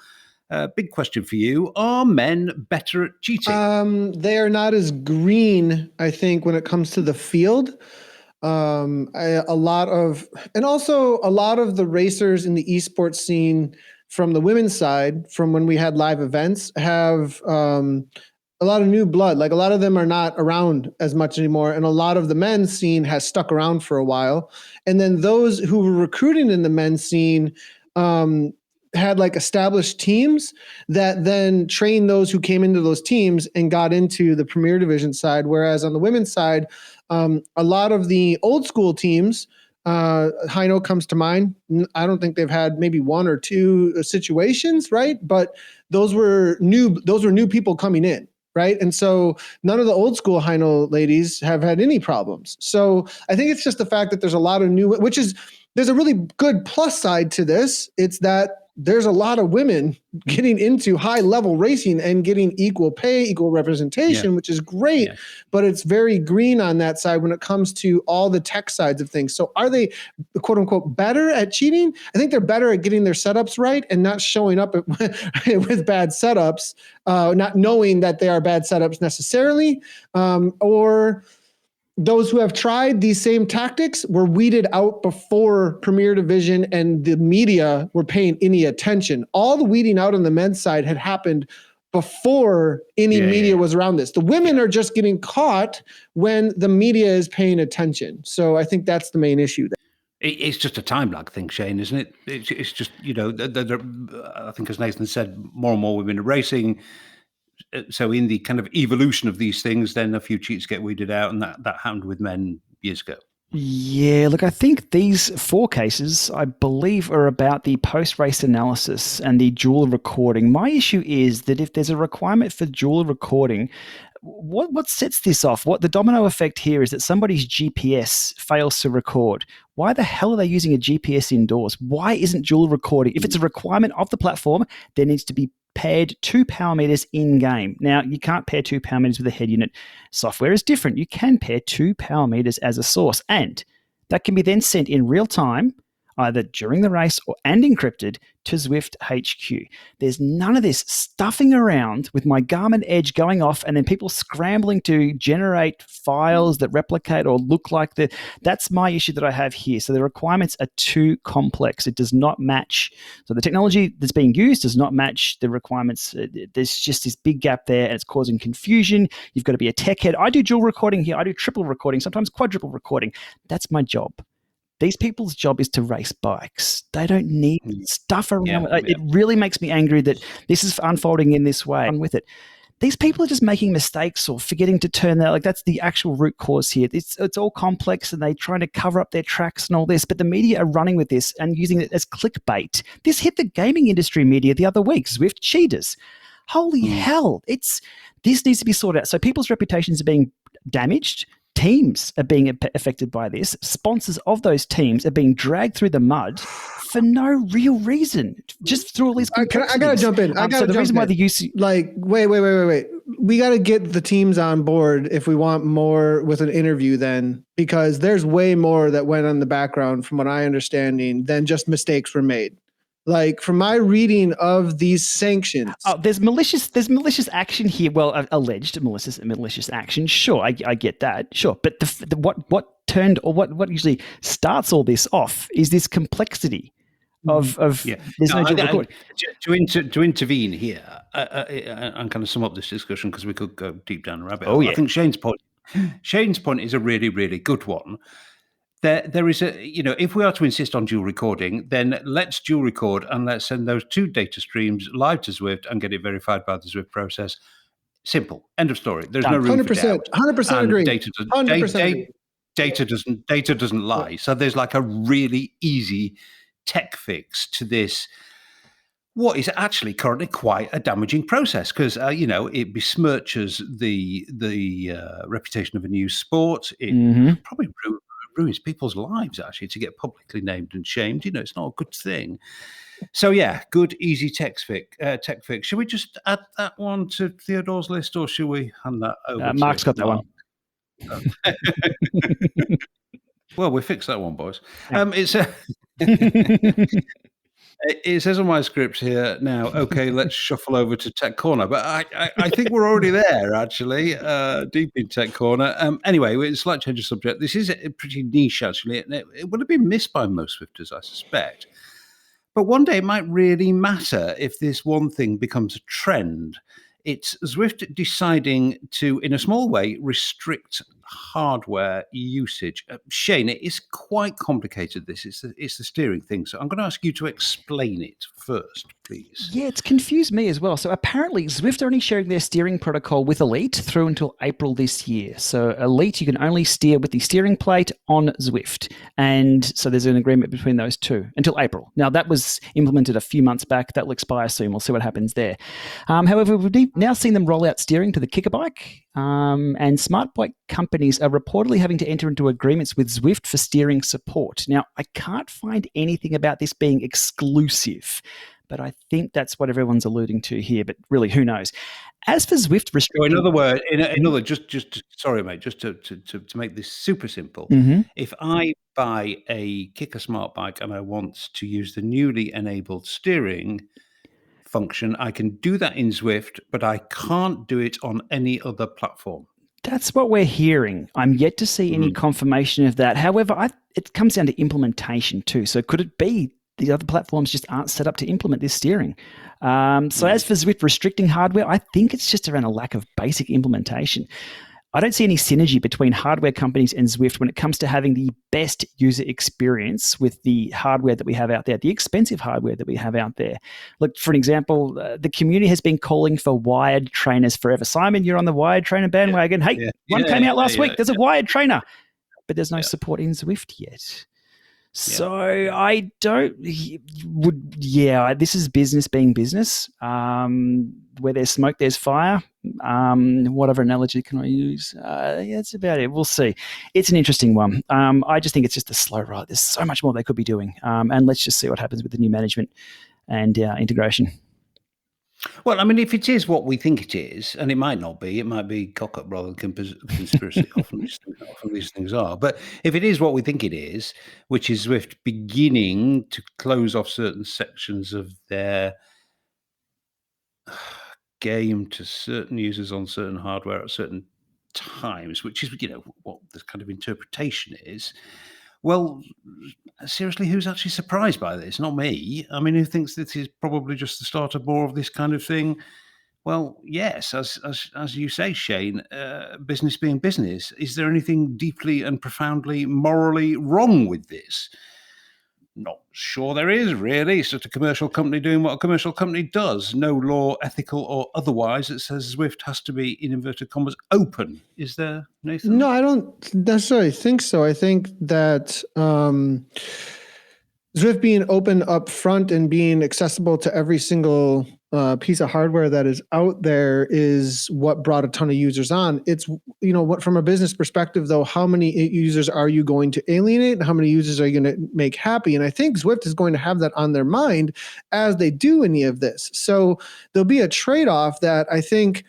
A: big question for you. Are men better at cheating?
C: They are not as green, I think, when it comes to the field. A lot of the racers in the esports scene from the women's side, from when we had live events, have a lot of new blood. Like, a lot of them are not around as much anymore. And a lot of the men's scene has stuck around for a while. And then those who were recruiting in the men's scene, had like established teams that then trained those who came into those teams and got into the Premier Division side. Whereas on the women's side, a lot of the old school teams, Heino comes to mind. I don't think they've had maybe 1 or 2 situations, right? But those were new people coming in. Right. And so none of the old school Heino ladies have had any problems. So I think it's just the fact that there's a lot of there's a really good plus side to this. It's that there's a lot of women getting into high level racing and getting equal pay, equal representation, which is great, but it's very green on that side when it comes to all the tech sides of things. So are they, quote unquote, better at cheating? I think they're better at getting their setups right and not showing up with bad setups, not knowing that they are bad setups necessarily, or those who have tried these same tactics were weeded out before Premier Division and the media were paying any attention. All the weeding out on the men's side had happened before any media was around this. The women are just getting caught when the media is paying attention. So I think that's the main issue there.
A: It's just a time lag thing, Shane, isn't it? It's just, I think as Nathan said, more and more women are racing. So in the kind of evolution of these things, then a few cheats get weeded out, and that happened with men years ago.
B: Yeah, look, I think these 4 cases, I believe, are about the post-race analysis and the dual recording. My issue is that if there's a requirement for dual recording, what sets this off? What the domino effect here is that somebody's GPS fails to record. Why the hell are they using a GPS indoors? Why isn't dual recording? If it's a requirement of the platform, there needs to be paired 2 power meters in game. Now, you can't pair 2 power meters with a head unit. Software is different. You can pair 2 power meters as a source, and that can be then sent in real time, either during the race and encrypted, to Zwift HQ. There's none of this stuffing around with my Garmin Edge going off and then people scrambling to generate files that replicate or look like the. That's my issue that I have here. So the requirements are too complex. It does not match. So the technology that's being used does not match the requirements. There's just this big gap there and it's causing confusion. You've got to be a tech head. I do dual recording here. I do triple recording, sometimes quadruple recording. That's my job. These people's job is to race bikes. They don't need stuff around. It really makes me angry that this is unfolding in this way. I'm with it. These people are just making mistakes or forgetting to turn that. Like, that's the actual root cause here. It's all complex and they're trying to cover up their tracks and all this, but the media are running with this and using it as clickbait. This hit the gaming industry media the other week. Zwift cheaters. Holy hell. This needs to be sorted out. So people's reputations are being damaged. Teams are being affected by this. Sponsors of those teams are being dragged through the mud for no real reason, just through all these complexities.
C: I gotta jump in. Wait. We gotta get the teams on board if we want more with an interview then, because there's way more that went on in the background from what I understanding than just mistakes were made. Like, from my reading of these sanctions,
B: there's malicious action here. Well, alleged malicious action. Sure, I get that. Sure, but what usually starts all this off is this complexity of there's no dual recording.
A: To intervene here and kind of sum up this discussion, because we could go deep down the rabbit hole.
B: Oh, yeah.
A: I think Shane's point is a really, really good one. There is if we are to insist on dual recording, then let's dual record and let's send those 2 data streams live to Zwift and get it verified by the Zwift process. Simple. End of story. There's no room for doubt.
C: 100% agree.
A: Data doesn't lie. So there's like a really easy tech fix to this what is actually currently quite a damaging process because it besmirches the reputation of a new sport. It probably ruins people's lives actually to get publicly named and shamed. It's not a good thing. So yeah, good easy tech fix. Should we just add that one to Theodore's list, or should we hand that over?
B: Mark's got that one.
A: Well, we fixed that one, boys. It says on my script here now, okay, let's shuffle over to Tech Corner. But I think we're already there, actually, deep in Tech Corner. Anyway, it's a slight change of subject. This is pretty niche, actually. It would have been missed by most Zwifters, I suspect. But one day it might really matter if this one thing becomes a trend. It's Zwift deciding to, in a small way, restrict hardware usage. Shane, it is quite complicated, this. It's the steering thing. So I'm going to ask you to explain it first, please.
B: Yeah, it's confused me as well. So apparently Zwift are only sharing their steering protocol with Elite through until April this year. So Elite, you can only steer with the steering plate on Zwift. And so there's an agreement between those two until April. Now, that was implemented a few months back. That will expire soon. We'll see what happens there. However, we've now seen them roll out steering to the kicker bike. And smart bike companies are reportedly having to enter into agreements with Zwift for steering support. Now, I can't find anything about this being exclusive, but I think that's what everyone's alluding to here. But really, who knows? As for Zwift restricting,
A: in other words, just sorry, mate, just to make this super simple, if I buy a kicker smart bike and I want to use the newly enabled steering function, I can do that in Zwift, but I can't do it on any other platform.
B: That's what we're hearing. I'm yet to see any confirmation of that. However, it comes down to implementation too. So could it be the other platforms just aren't set up to implement this steering? So as for Zwift restricting hardware, I think it's just around a lack of basic implementation. I don't see any synergy between hardware companies and Zwift when it comes to having the best user experience with the hardware that we have out there, the expensive hardware that we have out there. Look, for an example, the community has been calling for wired trainers forever. Simon, you're on the wired trainer bandwagon. Hey, one came out last week. There's a wired trainer, but there's no support in Zwift yet. So I don't this is business being business. Where there's smoke, there's fire. Whatever analogy can I use? That's about it. We'll see. It's an interesting one. I just think it's just a slow ride. There's so much more they could be doing. And let's just see what happens with the new management and integration.
A: Well, I mean, if it is what we think it is, and it might not be, it might be cock-up rather than conspiracy. often these things are. But if it is what we think it is, which is Zwift beginning to close off certain sections of their game to certain users on certain hardware at certain times, which is, what the kind of interpretation is. Well, seriously, who's actually surprised by this? Not me. I mean, who thinks this is probably just the start of more of this kind of thing? Well, yes, as you say, Shane, business being business. Is there anything deeply and profoundly morally wrong with this? Not sure there is, really. It's just a commercial company doing what a commercial company does. No law, ethical or otherwise, that says Zwift has to be, in inverted commas, open. Is there, Nathan?
C: No, I don't necessarily think so. I think that Zwift being open up front and being accessible to every single piece of hardware that is out there is what brought a ton of users on. It's, what from a business perspective, though, how many users are you going to alienate and how many users are you going to make happy? And I think Zwift is going to have that on their mind as they do any of this. So there'll be a trade-off that I think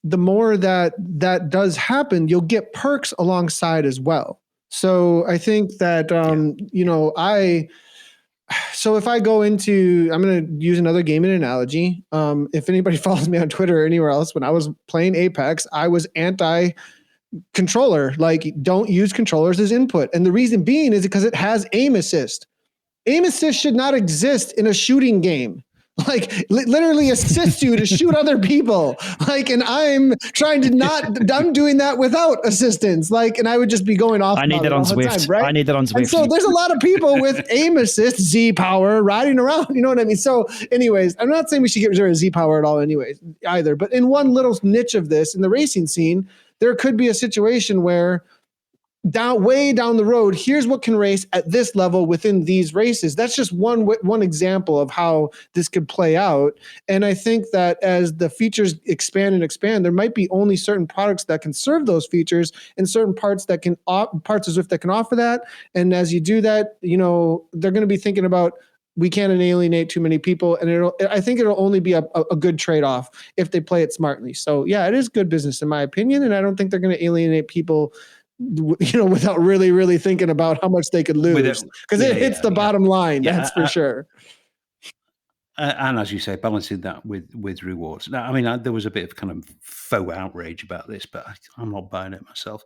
C: the more that does happen, you'll get perks alongside as well. So I think that, So if I go into, I'm going to use another gaming analogy. If anybody follows me on Twitter or anywhere else, when I was playing Apex, I was anti-controller, like don't use controllers as input. And the reason being is because it has aim assist. Aim assist should not exist in a shooting game. Like literally assist you to shoot other people. Like, and I'm doing that without assistance. Like, and I would just be going off.
B: I need that on Zwift. Right? I need that on Zwift.
C: And so there's a lot of people with aim assist, Z power riding around. You know what I mean? So anyways, I'm not saying we should get rid of Z power at all anyways, either. But in one little niche of this, in the racing scene, there could be a situation where way down the road, here's what can race at this level within these races. That's just one example of how this could play out. And I think that as the features expand, there might be only certain products that can serve those features and certain parts of Zwift that can offer that. And as you do that, they're going to be thinking about, we can't alienate too many people. And I think it'll only be a good trade-off if they play it smartly. So yeah, it is good business in my opinion. And I don't think they're going to alienate people without really, really thinking about how much they could lose, because it hits the bottom line. That's for sure.
A: And as you say, balancing that with rewards. Now, I mean, there was a bit of kind of faux outrage about this, but I'm not buying it myself.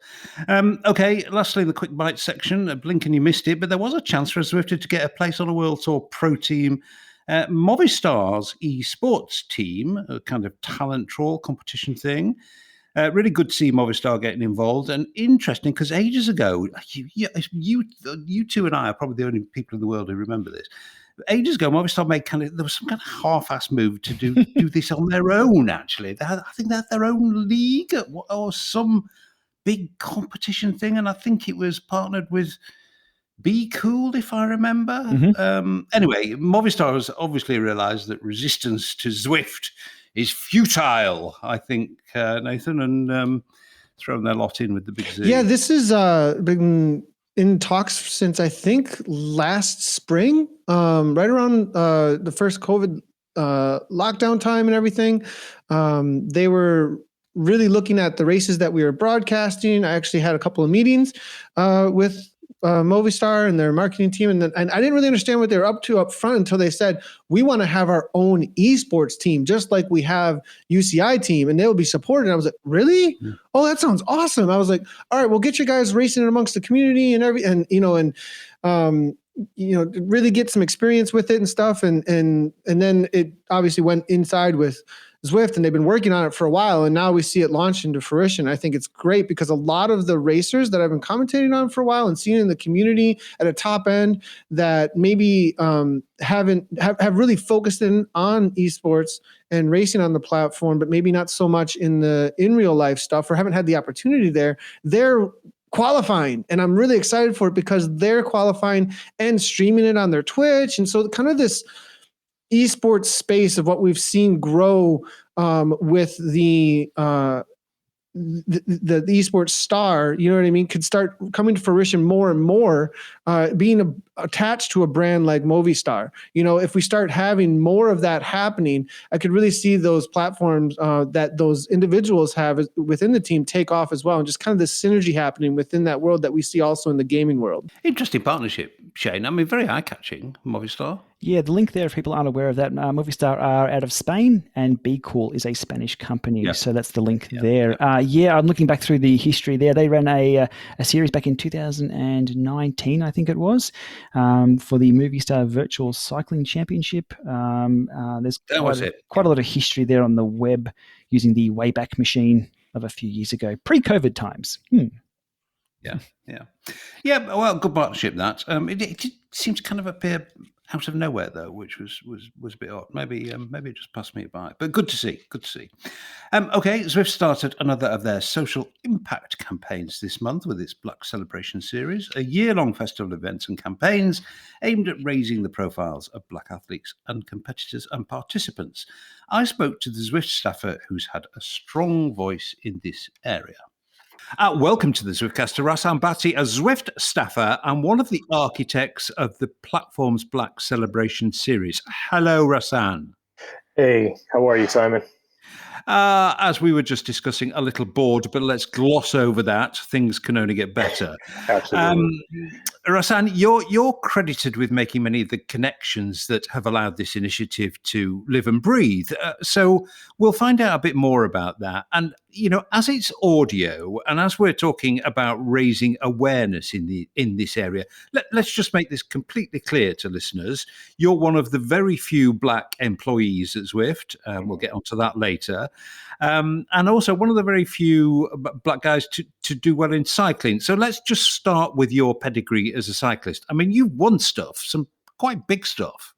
A: Okay, lastly, the quick bite section. Blinking, you missed it, but there was a chance for a Zwifter to get a place on a World Tour Pro Team. Movistar's esports team, a kind of talent trawl competition thing. Really good to see Movistar getting involved, and interesting because ages ago, you two and I are probably the only people in the world who remember this. Ages ago, Movistar made there was some kind of half-ass move to do this on their own. Actually, I think they had their own league or some big competition thing, and I think it was partnered with Be Cool, if I remember.
B: Mm-hmm.
A: Anyway, Movistar has obviously realised that resistance to Zwift is futile, I think, Nathan, and thrown their lot in with the big Z.
C: Yeah, this has been in talks since I think last spring, right around the first COVID lockdown time and everything. They were really looking at the races that we were broadcasting. I actually had a couple of meetings with Movistar and their marketing team. And I didn't really understand what they were up to up front until they said, we want to have our own esports team, just like we have UCI team, and they'll be supported. And I was like, really? Yeah. Oh, that sounds awesome. I was like, all right, we'll get you guys racing amongst the community and really get some experience with it and stuff. And then it obviously went inside with Zwift, and they've been working on it for a while, and now we see it launch into fruition. I think it's great because a lot of the racers that I've been commentating on for a while and seeing in the community at a top end that maybe have really focused in on esports and racing on the platform, but maybe not so much in real life stuff, or haven't had the opportunity there, they're qualifying. And I'm really excited for it because they're qualifying and streaming it on their Twitch. And so kind of this esports space of what we've seen grow with the esports star, you know what I mean, could start coming to fruition more and more, being attached to a brand like Movistar. If we start having more of that happening, I could really see those platforms that those individuals have within the team take off as well, and just kind of this synergy happening within that world that we see also in the gaming world.
A: Interesting partnership, Shane. I mean, very eye-catching, Movistar.
B: Yeah, the link there, if people aren't aware of that, Movistar are out of Spain, and Be Cool is a Spanish company. Yep. So that's the link there. I'm looking back through the history there. They ran a series back in 2019, I think it was, for the Movistar Virtual Cycling Championship. There's quite a lot of history there on the web using the Wayback Machine of a few years ago, pre-COVID times.
A: Yeah. Well, good partnership that. It seems to kind of appear out of nowhere though, which was a bit odd. Maybe it just passed me by. But good to see. Okay, Zwift started another of their social impact campaigns this month with its Black Celebration series, a year-long festival of events and campaigns aimed at raising the profiles of Black athletes and competitors and participants. I spoke to the Zwift staffer who's had a strong voice in this area. Welcome to the Zwiftcaster. Rassan Bhatti, a Zwift staffer and one of the architects of the platform's Black Celebration series. Hello, Rassan.
E: Hey, how are you, Simon?
A: As we were just discussing, a little bored, but let's gloss over that. Things can only get better.
E: Absolutely.
A: Rassan, you're credited with making many of the connections that have allowed this initiative to live and breathe. So we'll find out a bit more about that. And, as it's audio and as we're talking about raising awareness in this area, let's just make this completely clear to listeners. You're one of the very few Black employees at Zwift. We'll get onto that later. And also one of the very few Black guys to do well in cycling. So let's just start with your pedigree as a cyclist. I mean, you've won stuff, some quite big stuff.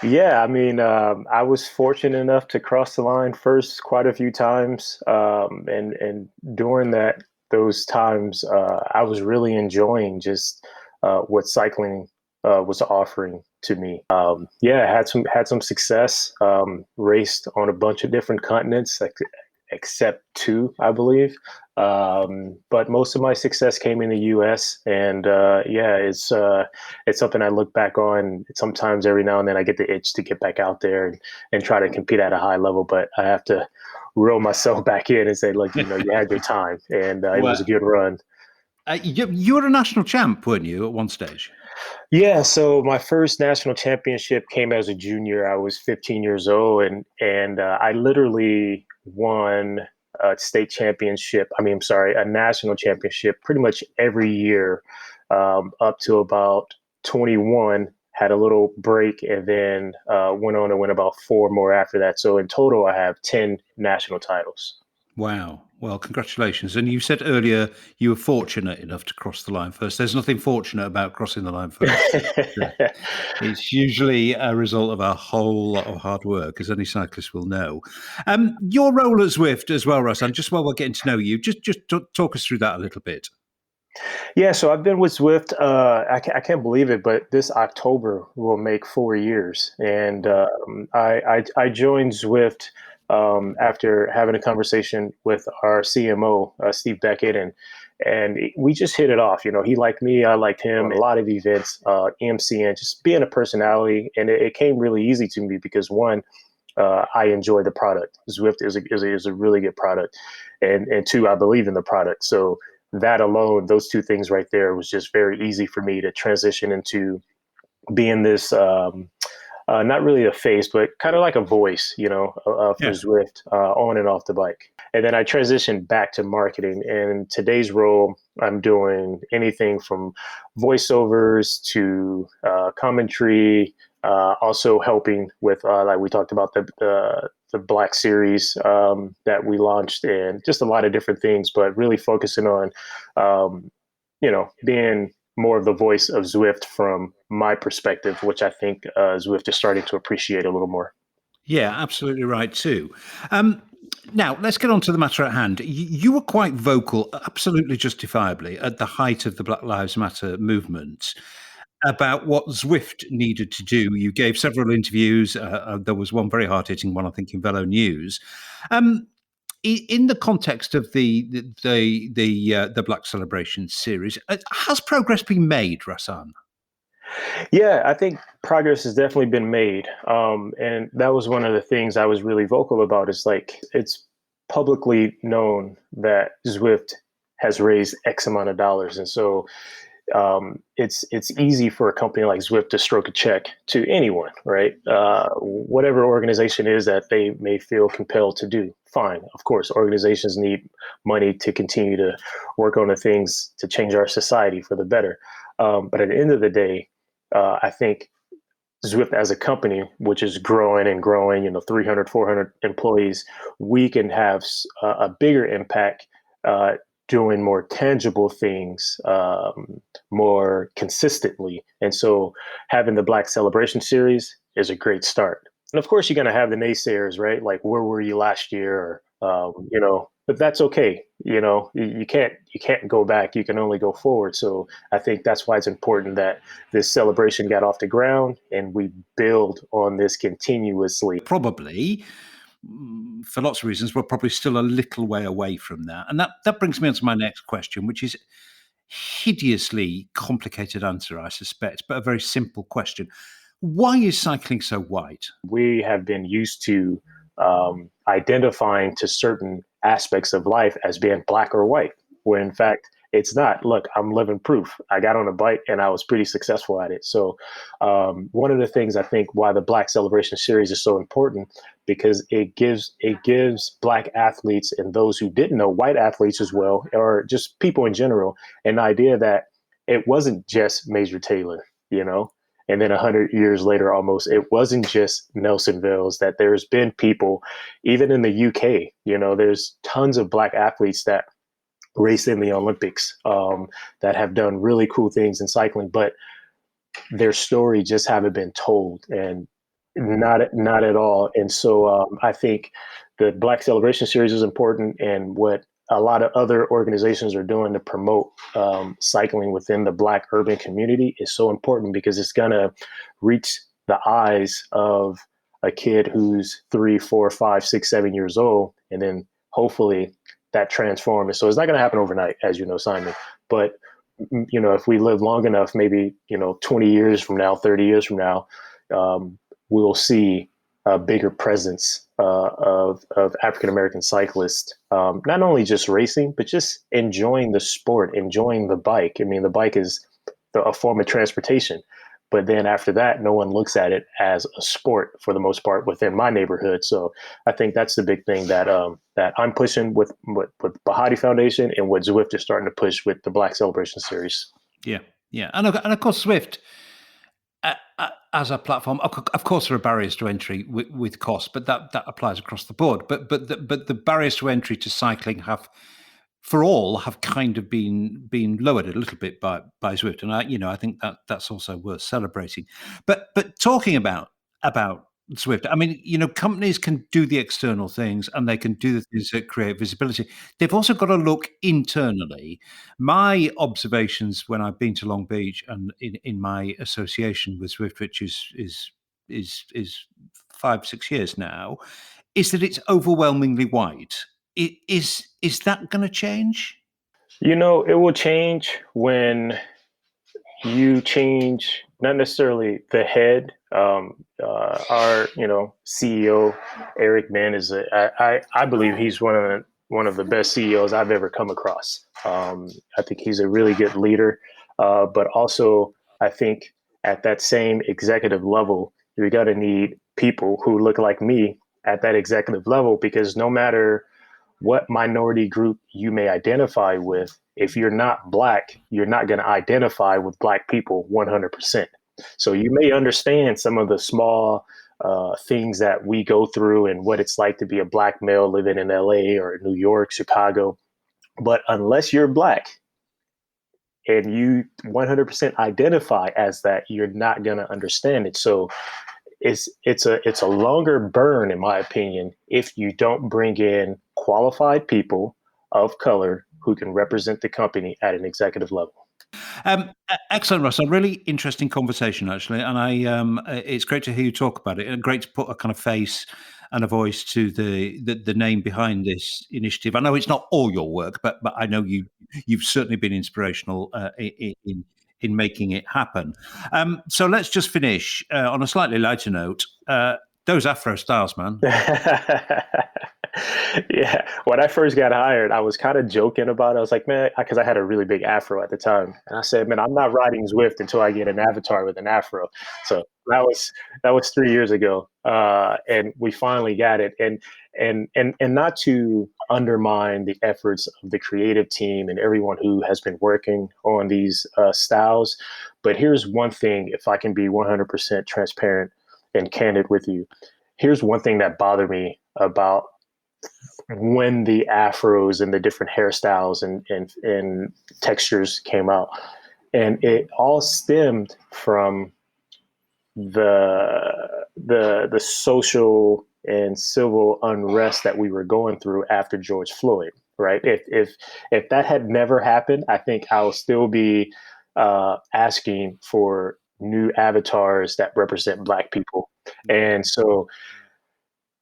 E: Yeah, I mean, I was fortunate enough to cross the line first quite a few times. And during that those times, I was really enjoying just what cycling was offering to me. Yeah, had some success. Raced on a bunch of different continents, except two, I believe. But most of my success came in the U.S. And yeah, it's something I look back on sometimes. Every now and then I get the itch to get back out there and try to compete at a high level, but I have to reel myself back in and say, look, you had your time, and it was a good run.
A: You were a national champ, weren't you, at one stage?
E: Yeah, so my first national championship came as a junior. I was 15 years old, and I literally won a state championship. A national championship pretty much every year up to about 21. Had a little break, and then went on to win about 4 more after that. So in total, I have 10 national titles.
A: Wow. Well, congratulations. And you said earlier you were fortunate enough to cross the line first. There's nothing fortunate about crossing the line first. It's usually a result of a whole lot of hard work, as any cyclist will know. Your role at Zwift as well, Russ, and just while we're getting to know you, just talk us through that a little bit.
E: Yeah, so I've been with Zwift. I can't believe it, but this October will make 4 years. And I joined Zwift after having a conversation with our CMO, Steve Beckett, and we just hit it off. He liked me, I liked him. A lot of events, EMCing, just being a personality, and it came really easy to me because one, I enjoy the product. Zwift is a really good product, and two, I believe in the product. So that alone, those two things right there, was just very easy for me to transition into being this. Not really a face, but kind of like a voice, for Zwift on and off the bike. And then I transitioned back to marketing. And in today's role, I'm doing anything from voiceovers to commentary, also helping with, like we talked about, the Black Series that we launched, and just a lot of different things, but really focusing on, being more of the voice of Zwift from my perspective, which I think Zwift is starting to appreciate a little more.
A: Yeah, absolutely right too. Now, let's get on to the matter at hand. You were quite vocal, absolutely justifiably, at the height of the Black Lives Matter movement about what Zwift needed to do. You gave several interviews. There was one very hard-hitting one, I think, in Velo News. In the context of the Black Celebration series, has progress been made, Rasan?
E: Yeah, I think progress has definitely been made. And that was one of the things I was really vocal about. Is like, it's publicly known that Zwift has raised X amount of dollars. And so it's easy for a company like Zwift to stroke a check to anyone, right? Whatever organization is that they may feel compelled to do. Fine. Of course, organizations need money to continue to work on the things to change our society for the better. But at the end of the day, I think Zwift as a company, which is growing and growing, 300, 400 employees, we can have a bigger impact doing more tangible things more consistently. And so having the Black Celebration series is a great start. And of course, you're going to have the naysayers, right? Like, where were you last year? Or, but that's okay. You can't go back. You can only go forward. So I think that's why it's important that this celebration got off the ground and we build on this continuously.
A: Probably, for lots of reasons, we're probably still a little way away from that. And that brings me on to my next question, which is hideously complicated answer, I suspect, but a very simple question. Why is cycling so white?
E: We have been used to identifying to certain aspects of life as being black or white, when in fact it's not. Look, I'm living proof. I got on a bike and I was pretty successful at it. So one of the things I think why the Black Celebration series is so important, because it gives Black athletes and those who didn't know, white athletes as well, or just people in general, an idea that it wasn't just Major Taylor, and then 100 years later, almost, it wasn't just Nelson Vales, that there's been people, even in the UK, there's tons of Black athletes that race in the Olympics that have done really cool things in cycling, but their story just haven't been told, and not at all. And so I think the Black Celebration series is important. And what a lot of other organizations are doing to promote cycling within the Black urban community is so important, because it's going to reach the eyes of a kid who's 3, 4, 5, 6, 7 years old, and then hopefully that transforms. So it's not going to happen overnight, as you know, Simon. But if we live long enough, maybe 20 years from now, 30 years from now, we'll see a bigger presence of African American cyclists, not only just racing, but just enjoying the sport, enjoying the bike. I mean, the bike is a form of transportation. But then after that, no one looks at it as a sport for the most part within my neighborhood. So I think that's the big thing that I'm pushing with Bahati Foundation, and what Zwift is starting to push with the Black Celebration Series.
A: Yeah, and of course Zwift as a platform. Of course, there are barriers to entry with cost, but that applies across the board. But the barriers to entry to cycling have kind of been lowered a little bit by Zwift, and I think that's also worth celebrating. But talking about Zwift, I mean, companies can do the external things, and they can do the things that create visibility. They've also got to look internally. My observations when I've been to Long Beach and in my association with Zwift, which is 5-6 years now, is that it's overwhelmingly white. Is that going to change?
E: It will change when you change, not necessarily the head. Our CEO Eric Mann is I believe he's one of the best CEOs I've ever come across. I think he's a really good leader, but also I think at that same executive level, you're going to need people who look like me at that executive level, because no matter what minority group you may identify with, if you're not Black, you're not going to identify with Black people 100%. So you may understand some of the small things that we go through and what it's like to be a Black male living in LA or New York, Chicago. But unless you're Black and you 100% identify as that, you're not going to understand it. So it's a longer burn, in my opinion, if you don't bring in qualified people of color who can represent the company at an executive level.
A: Excellent, Russ. A really interesting conversation, actually, and it's great to hear you talk about it, and great to put a kind of face and a voice to the name behind this initiative. I know it's not all your work, but I know you've certainly been inspirational in making it happen. So let's just finish on a slightly lighter note. Those Afro styles, man.
E: Yeah. When I first got hired, I was kind of joking about it. I was like, man, because I had a really big afro at the time. And I said, man, I'm not riding Zwift until I get an avatar with an afro. So that was 3 years ago. And we finally got it. And not to undermine the efforts of the creative team and everyone who has been working on these styles. But here's one thing, if I can be 100% transparent and candid with you. Here's one thing that bothered me about when the afros and the different hairstyles and textures came out. And it all stemmed from the social and civil unrest that we were going through after George Floyd, right? If that had never happened, I think I'll still be asking for new avatars that represent Black people. And so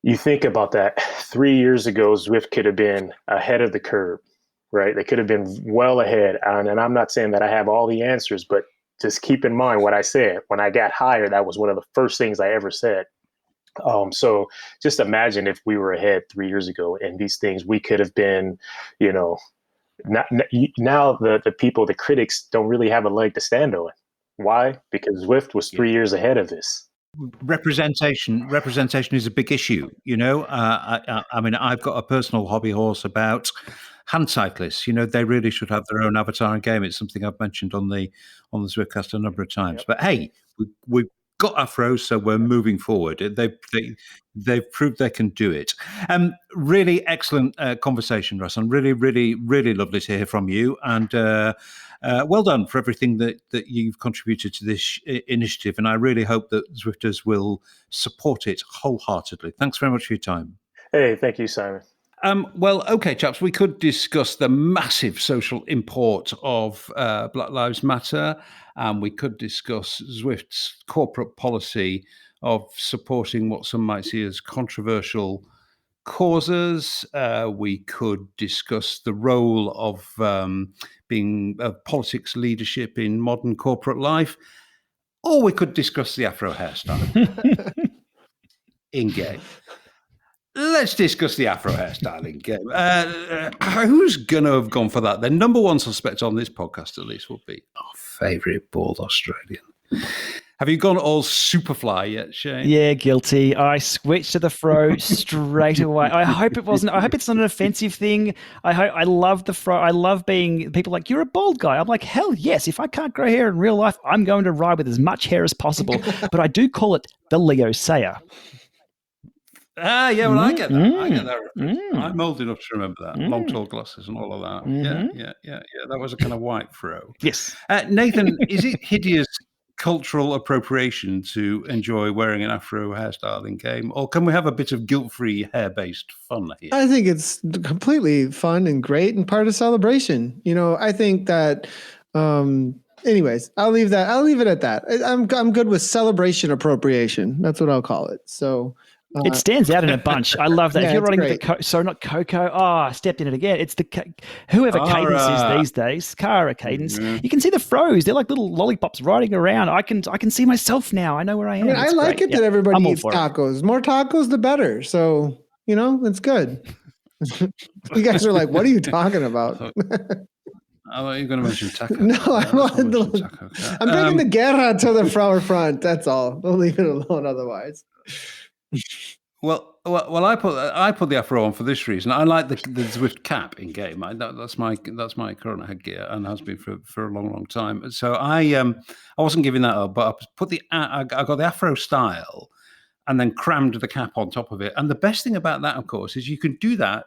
E: you think about that. 3 years ago, Zwift could have been ahead of the curve, right? They could have been well ahead. And I'm not saying that I have all the answers, but just keep in mind what I said. When I got hired, that was one of the first things I ever said. So just imagine if we were ahead 3 years ago, and these things, we could have been, now the people, the critics don't really have a leg to stand on. Why? Because Zwift was 3 years ahead of this.
A: Representation is a big issue. I mean, I've got a personal hobby horse about hand cyclists. They really should have their own avatar and game. It's something I've mentioned on the Zwiftcast a number of times. Yep. But hey, we've got afros, so we're moving forward. They've proved they can do it. Really excellent conversation, Russ, and really, really, really lovely to hear from you. And well done for everything that you've contributed to this initiative. And I really hope that Zwifters will support it wholeheartedly. Thanks very much for your time.
E: Hey, thank you, Simon.
A: Well, okay, chaps, we could discuss the massive social import of Black Lives Matter, and we could discuss Zwift's corporate policy of supporting what some might see as controversial causes. We could discuss the role of being politics leadership in modern corporate life, or we could discuss the Afro hairstyle in game. Let's discuss the Afro hairstyle in game. Who's going to have gone for that? The number one suspect on this podcast, at least, will be our favourite bald Australian. Have you gone all Superfly yet, Shane?
B: Yeah, guilty. I switched to the fro straight away. I hope it wasn't. I hope it's not an offensive thing. I love the fro. I love being people like, you're a bald guy. I'm like, hell yes. If I can't grow hair in real life, I'm going to ride with as much hair as possible. But I do call it the Leo Sayer.
A: Yeah, well, I get that. I get that. I'm old enough to remember that. Long, tall glasses and all of that. Yeah. That was a kind of white fro.
B: Yes.
A: Nathan, is it hideous cultural appropriation to enjoy wearing an Afro hairstyle in game, or can we have a bit of guilt-free hair-based fun here?
C: I think it's completely fun and great and part of celebration. I think that. Anyways, I'll leave it at that. I'm good with celebration appropriation. That's what I'll call it. So.
B: It stands out in a bunch. I love that.
C: Yeah,
B: if you're riding
C: great.
B: with not Coco. Oh, I stepped in it again. It's whoever Cadence is these days. Cara Cadence. You can see the froze. They're like little lollipops riding around. I can see myself now. I know where I am.
C: I like it that everybody eats tacos. More tacos, the better. So it's good. You guys are like, what are you talking about?
A: I thought you were going to mention taco.
C: No, I'm bringing the guerra to the front. That's all. We'll leave it alone otherwise.
A: Well, I put the Afro on for this reason. I like the Zwift cap in game. That's my current headgear and has been for a long time. So I wasn't giving that up, but I got the Afro style and then crammed the cap on top of it. And the best thing about that, of course, is you can do that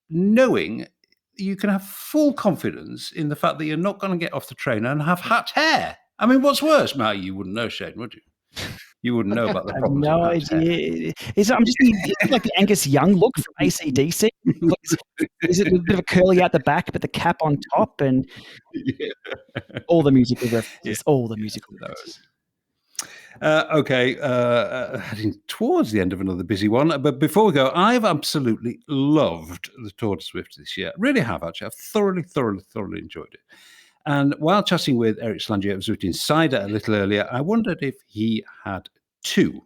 A: knowing you can have full confidence in the fact that you're not going to get off the train and have hat hair. I mean, what's worse, Matt? You wouldn't know, Shane, would you? You wouldn't know about the problems.
B: I have no idea. I'm just thinking, like the Angus Young look from AC/DC. Is it a bit of a curly out the back, but the cap on top, and all the musical references. All the musical references.
A: Okay, heading towards the end of another busy one. But before we go, I've absolutely loved the Tour de Zwift this year. Really have, actually. I've thoroughly enjoyed it. And while chatting with Eric Schlange of Zwift Insider a little earlier, I wondered if he had two.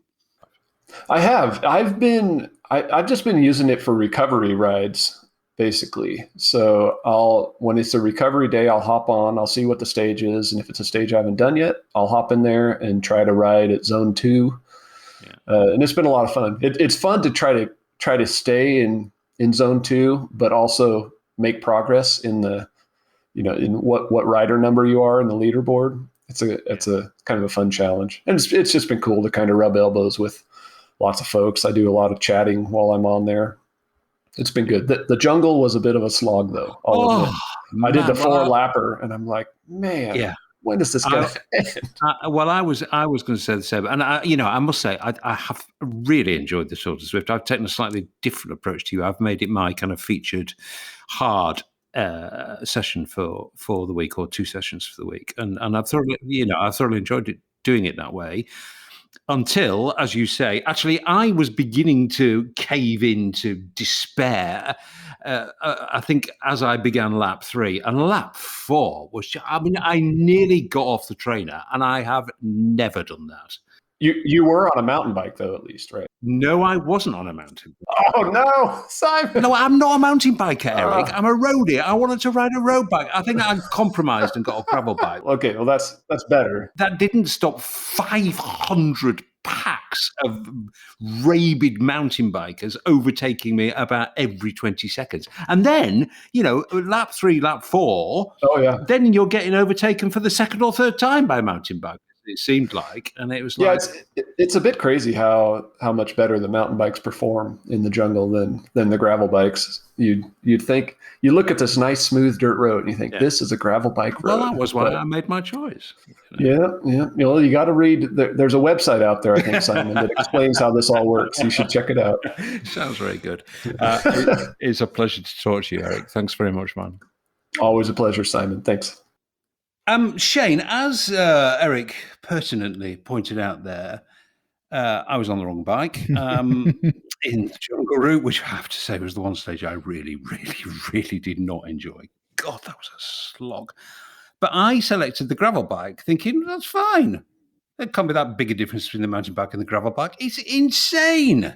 F: I have. I've just been using it for recovery rides, basically. So when it's a recovery day, I'll hop on, I'll see what the stage is. And if it's a stage I haven't done yet, I'll hop in there and try to ride at zone 2. Yeah. And it's been a lot of fun. It's fun to try to stay in zone 2, but also make progress in the in what rider number you are in the leaderboard. It's a kind of a fun challenge. And it's just been cool to kind of rub elbows with lots of folks. I do a lot of chatting while I'm on there. It's been good. The jungle was a bit of a slog though. I did the 4-lapper and I'm like, man, when does this go end?
A: Well, I was going to say the same. And I must say, I have really enjoyed the Tour de Zwift. I've taken a slightly different approach to you. I've made it my kind of featured hard session for the week, or 2 sessions for the week, and I've thoroughly enjoyed it, doing it that way, until, as you say, actually I was beginning to cave into despair. I think as I began lap 3, and lap 4 was I nearly got off the trainer, and I have never done that.
F: You were on a mountain bike, though, at least, right?
A: No, I wasn't on a mountain bike.
F: Oh, no, Simon.
A: No, I'm not a mountain biker, Eric. I'm a roadie. I wanted to ride a road bike. I think I compromised and got a gravel bike.
F: Okay, well, that's better.
A: That didn't stop 500 packs of rabid mountain bikers overtaking me about every 20 seconds. And then, lap 3, lap 4, then you're getting overtaken for the second or third time by mountain bikers. it seemed like, and it was
F: Yeah,
A: like,
F: it's a bit crazy how much better the mountain bikes perform in the jungle than the gravel bikes. You'd think, you look at this nice smooth dirt road and you think this is a gravel bike road.
A: well, that was why I made my choice.
F: Yeah. You got to read. There's a website out there, I think, Simon, that explains how this all works. You should check it out.
A: Sounds very good. It's a pleasure to talk to you, Eric. Thanks very much, man.
F: Always a pleasure, Simon. Thanks.
A: Shane, as Eric pertinently pointed out there, I was on the wrong bike in the jungle route, which I have to say was the one stage I really, really, really did not enjoy. God, that was a slog. But I selected the gravel bike thinking, that's fine. There can't be that big a difference between the mountain bike and the gravel bike. It's insane.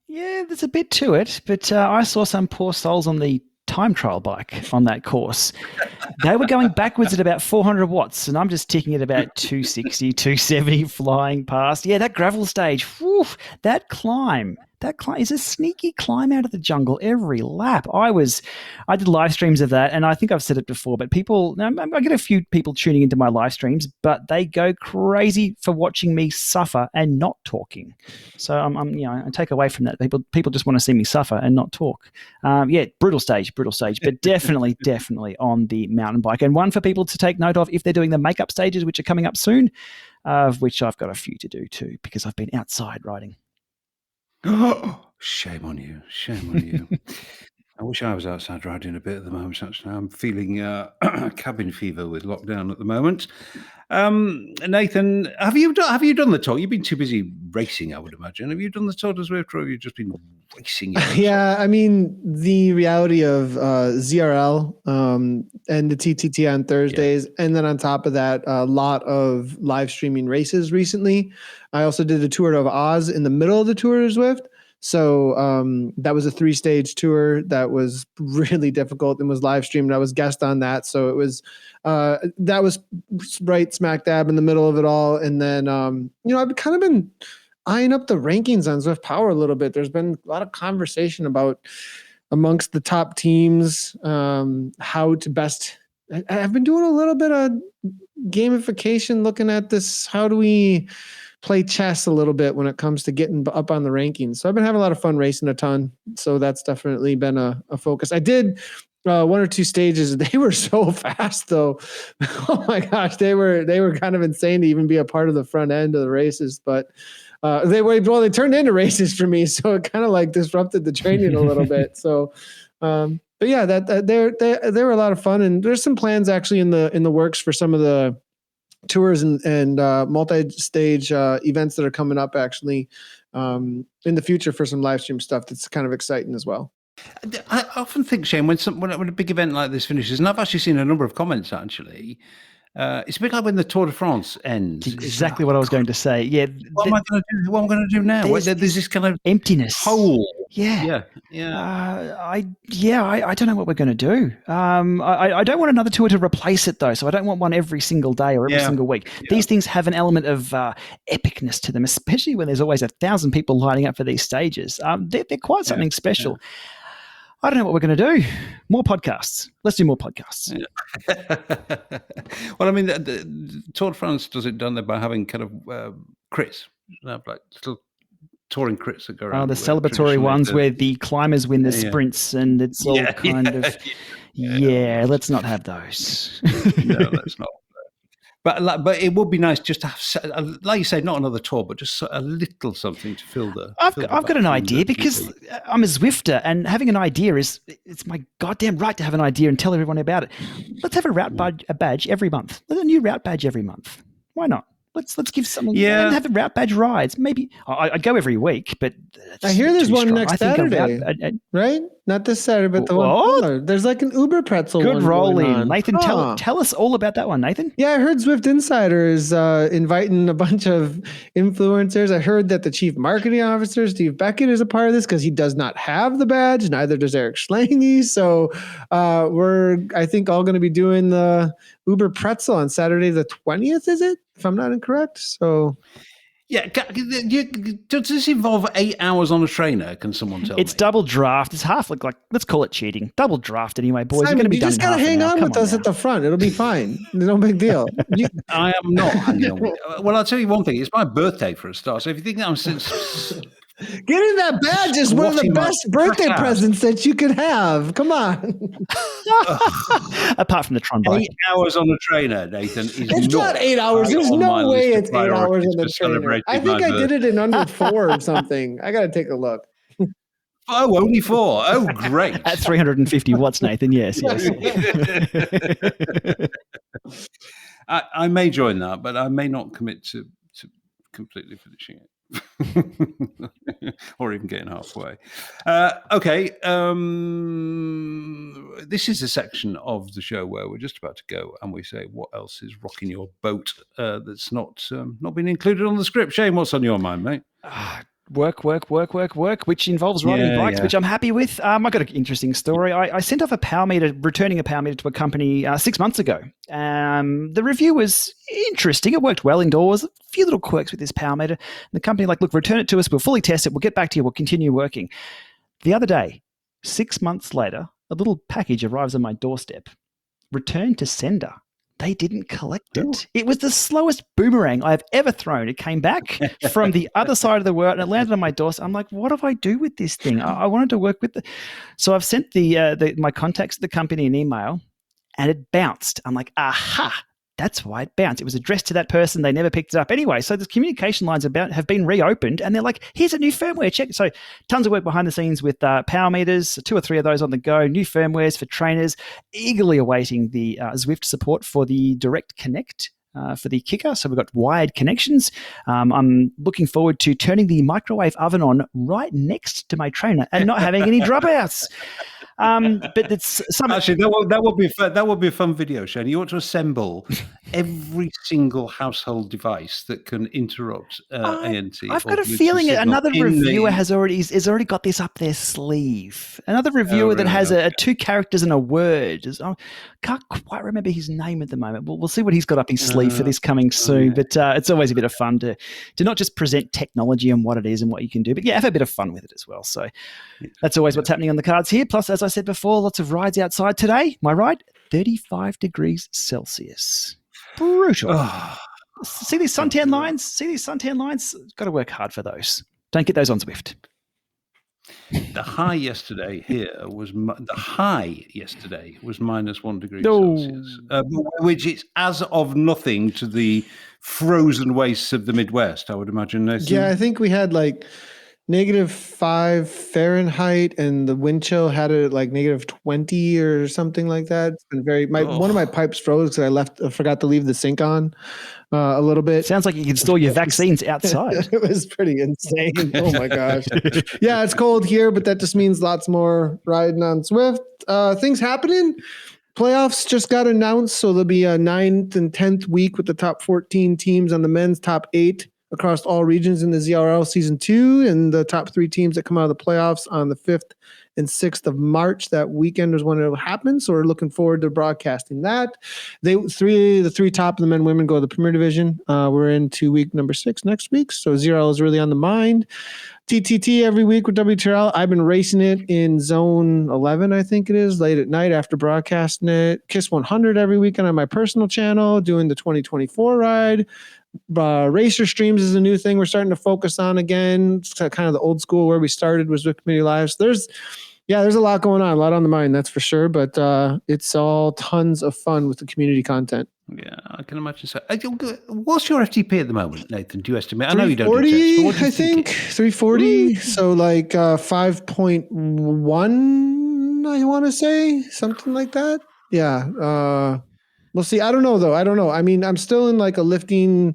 B: Yeah, there's a bit to it, but I saw some poor souls on the time trial bike on that course. They were going backwards at about 400 watts, and I'm just ticking at about 260, 270 flying past. Yeah, that gravel stage, whew, that climb is a sneaky climb out of the jungle every lap. I did live streams of that, and I think I've said it before, but I get a few people tuning into my live streams, but they go crazy for watching me suffer and not talking. So I take away from that. People just want to see me suffer and not talk. Brutal stage, but definitely on the mountain bike, and one for people to take note of if they're doing the makeup stages, which are coming up soon, of which I've got a few to do too, because I've been outside riding.
A: Oh, shame on you. I wish I was outside riding a bit at the moment. Actually, I'm feeling cabin fever with lockdown at the moment. Nathan, have you done the tour? You've been too busy racing, I would imagine. Have you done the tour to Zwift, or have you just been racing?
C: Yeah, I mean, the reality of ZRL and the TTT on Thursdays, and then on top of that, a lot of live streaming races recently. I also did the Tour of Oz in the middle of the Tour of Zwift. So that was a 3-stage tour that was really difficult and was live streamed. I was guest on that. So it was that was right smack dab in the middle of it all. And then, I've kind of been eyeing up the rankings on Zwift Power a little bit. There's been a lot of conversation about amongst the top teams, how to best. I've been doing a little bit of gamification, looking at this. How do we play chess a little bit when it comes to getting up on the rankings? So I've been having a lot of fun racing a ton. So that's definitely been a focus. I did 1 or 2 stages. They were so fast though. Oh my gosh. They were kind of insane to even be a part of the front end of the races, but they turned into races for me. So it kind of like disrupted the training a little bit. So, but yeah, they were a lot of fun, and there's some plans actually in the works for some of the tours and multi-stage events that are coming up actually in the future for some live stream stuff that's kind of exciting as well.
A: I often think, Shane, when a big event like this finishes, and I've actually seen a number of comments actually, it's a bit like when the Tour de France ends.
B: Exactly what I was going to say. Yeah.
A: What am I going to do now? There's this kind of
B: emptiness
A: hole.
B: Yeah. I don't know what we're going to do. I don't want another tour to replace it though. So I don't want one every single day or every single week. Yeah. These things have an element of epicness to them, especially when there's always 1,000 people lining up for these stages. They're quite something special. Yeah. I don't know what we're going to do. More podcasts. Let's do more podcasts.
A: Yeah. Well, I mean, the Tour de France does it, don't they, by having kind of crits, like little touring crits that go around.
B: The celebratory ones where the climbers win the sprints, and it's all kind of. Yeah, let's not have those.
A: No, let's not. But it would be nice just to have, like you say, not another tour, but just a little something to fill the.
B: I've got an idea because I'm a Zwifter, and having an idea it's my goddamn right to have an idea and tell everyone about it. Let's have a badge every month. Let's a new route badge every month. Why not? Let's give someone and have the route badge rides. Maybe I'd go every week, but
C: I hear there's one next Saturday, right? Not this Saturday, but the one before. There's like an Uber pretzel.
B: Good rolling, Nathan. Tell us all about that one, Nathan.
C: Yeah, I heard Zwift Insider is inviting a bunch of influencers. I heard that the chief marketing officer, Steve Beckett, is a part of this because he does not have the badge. Neither does Eric Schlange. So we're, I think, all going to be doing the Uber pretzel on Saturday the 20th. Is it? If I'm not incorrect. So
A: Yeah, does this involve 8 hours on a trainer? Can someone tell me?
B: It's double draft. It's half like let's call it cheating. Double draft anyway, boys.
C: Simon,
B: you're going to be
C: you
B: done
C: just
B: in
C: gotta
B: half an
C: hang
B: hour.
C: on
B: Come
C: with us
B: now.
C: at the front. It'll be fine. No big deal.
A: I am not hanging on with you. Well, I'll tell you one thing. It's my birthday for a start. So if you think I'm
C: Getting that badge is one of the
A: Squatting my
C: best birthday
A: fat ass.
C: presents that you could have. Come on.
B: Apart from the Tron bike.
A: 8 hours on a trainer, Nathan, is
C: It's not 8 hours.
A: high
C: There's
A: on my
C: no way
A: list of
C: it's 8 hours
A: priorities
C: on the
A: for
C: trainer.
A: celebrating
C: I think
A: my
C: I did it
A: birthday.
C: in under 4 or something. I got to take a look.
A: Oh, only 4. Oh, great.
B: At 350 watts, Nathan. Yes.
A: I may join that, but I may not commit to completely finishing it. Or even getting halfway. Okay. This is a section of the show where we're just about to go and we say what else is rocking your boat that's not been included on the script. Shane, what's on your mind, mate?
B: Work, which involves riding bikes, which I'm happy with. I got an interesting story. I sent off returning a power meter to a company 6 months ago. The review was interesting. It worked well indoors. A few little quirks with this power meter. The company look, return it to us. We'll fully test it. We'll get back to you. We'll continue working. The other day, 6 months later, a little package arrives on my doorstep. Return to sender. They didn't collect it. Ooh. It was the slowest boomerang I've ever thrown. It came back from the other side of the world and it landed on my doorstep. I'm like, what do I do with this thing? I wanted to work with So I've sent my contacts at the company an email and it bounced. I'm like, aha, that's why it bounced. It was addressed to that person. They never picked it up. Anyway, so the communication lines have been reopened and they're like, here's a new firmware check. So tons of work behind the scenes with power meters, 2 or 3 of those on the go, new firmwares for trainers, eagerly awaiting the Zwift support for the Direct Connect for the kicker. So we've got wired connections. I'm looking forward to turning the microwave oven on right next to my trainer and not having any dropouts. But it's
A: actually that would be a fun video, Shane. You ought to assemble every single household device that can interrupt ANT.
B: I've got a feeling another reviewer has already got this up their sleeve. Another reviewer that has 2 characters and a word. I can't quite remember his name at the moment. We'll see what he's got up his sleeve for this coming soon. But it's always a bit of fun to not just present technology and what it is and what you can do, but have a bit of fun with it as well. So that's always what's happening on the cards here. Plus, as I said before, lots of rides outside today. My ride, 35 degrees Celsius. Brutal. Oh, see these suntan lines? Got to work hard for those. Don't get those on Zwift.
A: The high yesterday was -1 degree Celsius, which is as of nothing to the frozen wastes of the Midwest, I would imagine. Nathan.
C: Yeah, I think we had -5 Fahrenheit, and the wind chill had it at -20 or something like that. It's been one of my pipes froze because I forgot to leave the sink on a little bit.
B: Sounds like you can store your vaccines outside.
C: It was pretty insane. Oh my gosh. Yeah, it's cold here, but that just means lots more riding on Zwift. Things happening. Playoffs just got announced, so there'll be a 9th and 10th week with the top 14 teams on the men's, top 8 across all regions in the ZRL Season 2, and the top 3 teams that come out of the playoffs on the 5th and 6th of March. That weekend is when it will happen, so we're looking forward to broadcasting that. The 3 top of the men and women go to the Premier Division. We're into week number 6 next week, so ZRL is really on the mind. TTT every week with WTRL. I've been racing it in zone 11, I think it is, late at night after broadcasting it. KISS 100 every weekend on my personal channel, doing the 2024 ride. Racer streams is a new thing we're starting to focus on again. It's kind of the old school where we started was with Community Live. So there's a lot going on, a lot on the mind, that's for sure. But it's all tons of fun with the community content.
A: Yeah, I can imagine so. What's your FTP at the moment, Nathan? Do you estimate? I know you don't do tests,
C: I think 340. So 5.1, I want to say something like that. Yeah. We'll see. I don't know though. I mean, I'm still in a lifting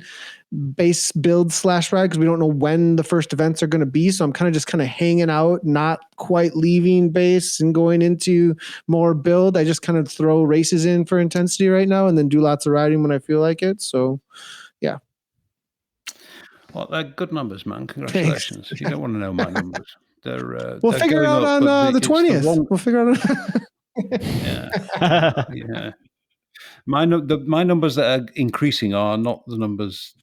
C: base build / ride because we don't know when the first events are going to be. So I'm kind of hanging out, not quite leaving base and going into more build. I just kind of throw races in for intensity right now and then do lots of riding when I feel like it. So yeah.
A: Well, they're good numbers, man. Congratulations. Thanks. You don't want to know my numbers.
C: We'll figure it out on the 20th. We'll figure it out.
A: Yeah. My numbers that are increasing are not the numbers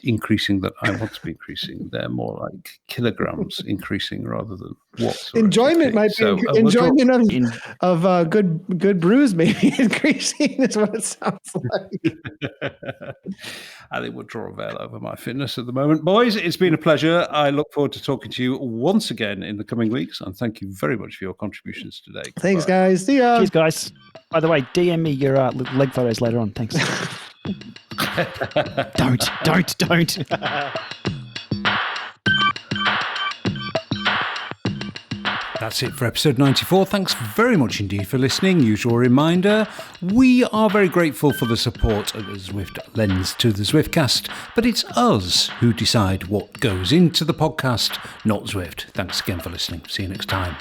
A: increasing that I want to be increasing. They're more like kilograms increasing rather than watts.
C: Enjoyment might be enjoyment of good brews maybe increasing is what it sounds like.
A: I think we'll draw a veil over my fitness at the moment. Boys, it's been a pleasure. I look forward to talking to you once again in the coming weeks, and thank you very much for your contributions today.
C: Thanks, guys. See ya.
B: Cheers, guys. By the way, DM me your leg photos later on. Thanks. Don't.
A: That's it for episode 94. Thanks very much indeed for listening. Usual reminder, we are very grateful for the support that Zwift lends to the Zwiftcast, but it's us who decide what goes into the podcast, not Zwift. Thanks again for listening. See you next time.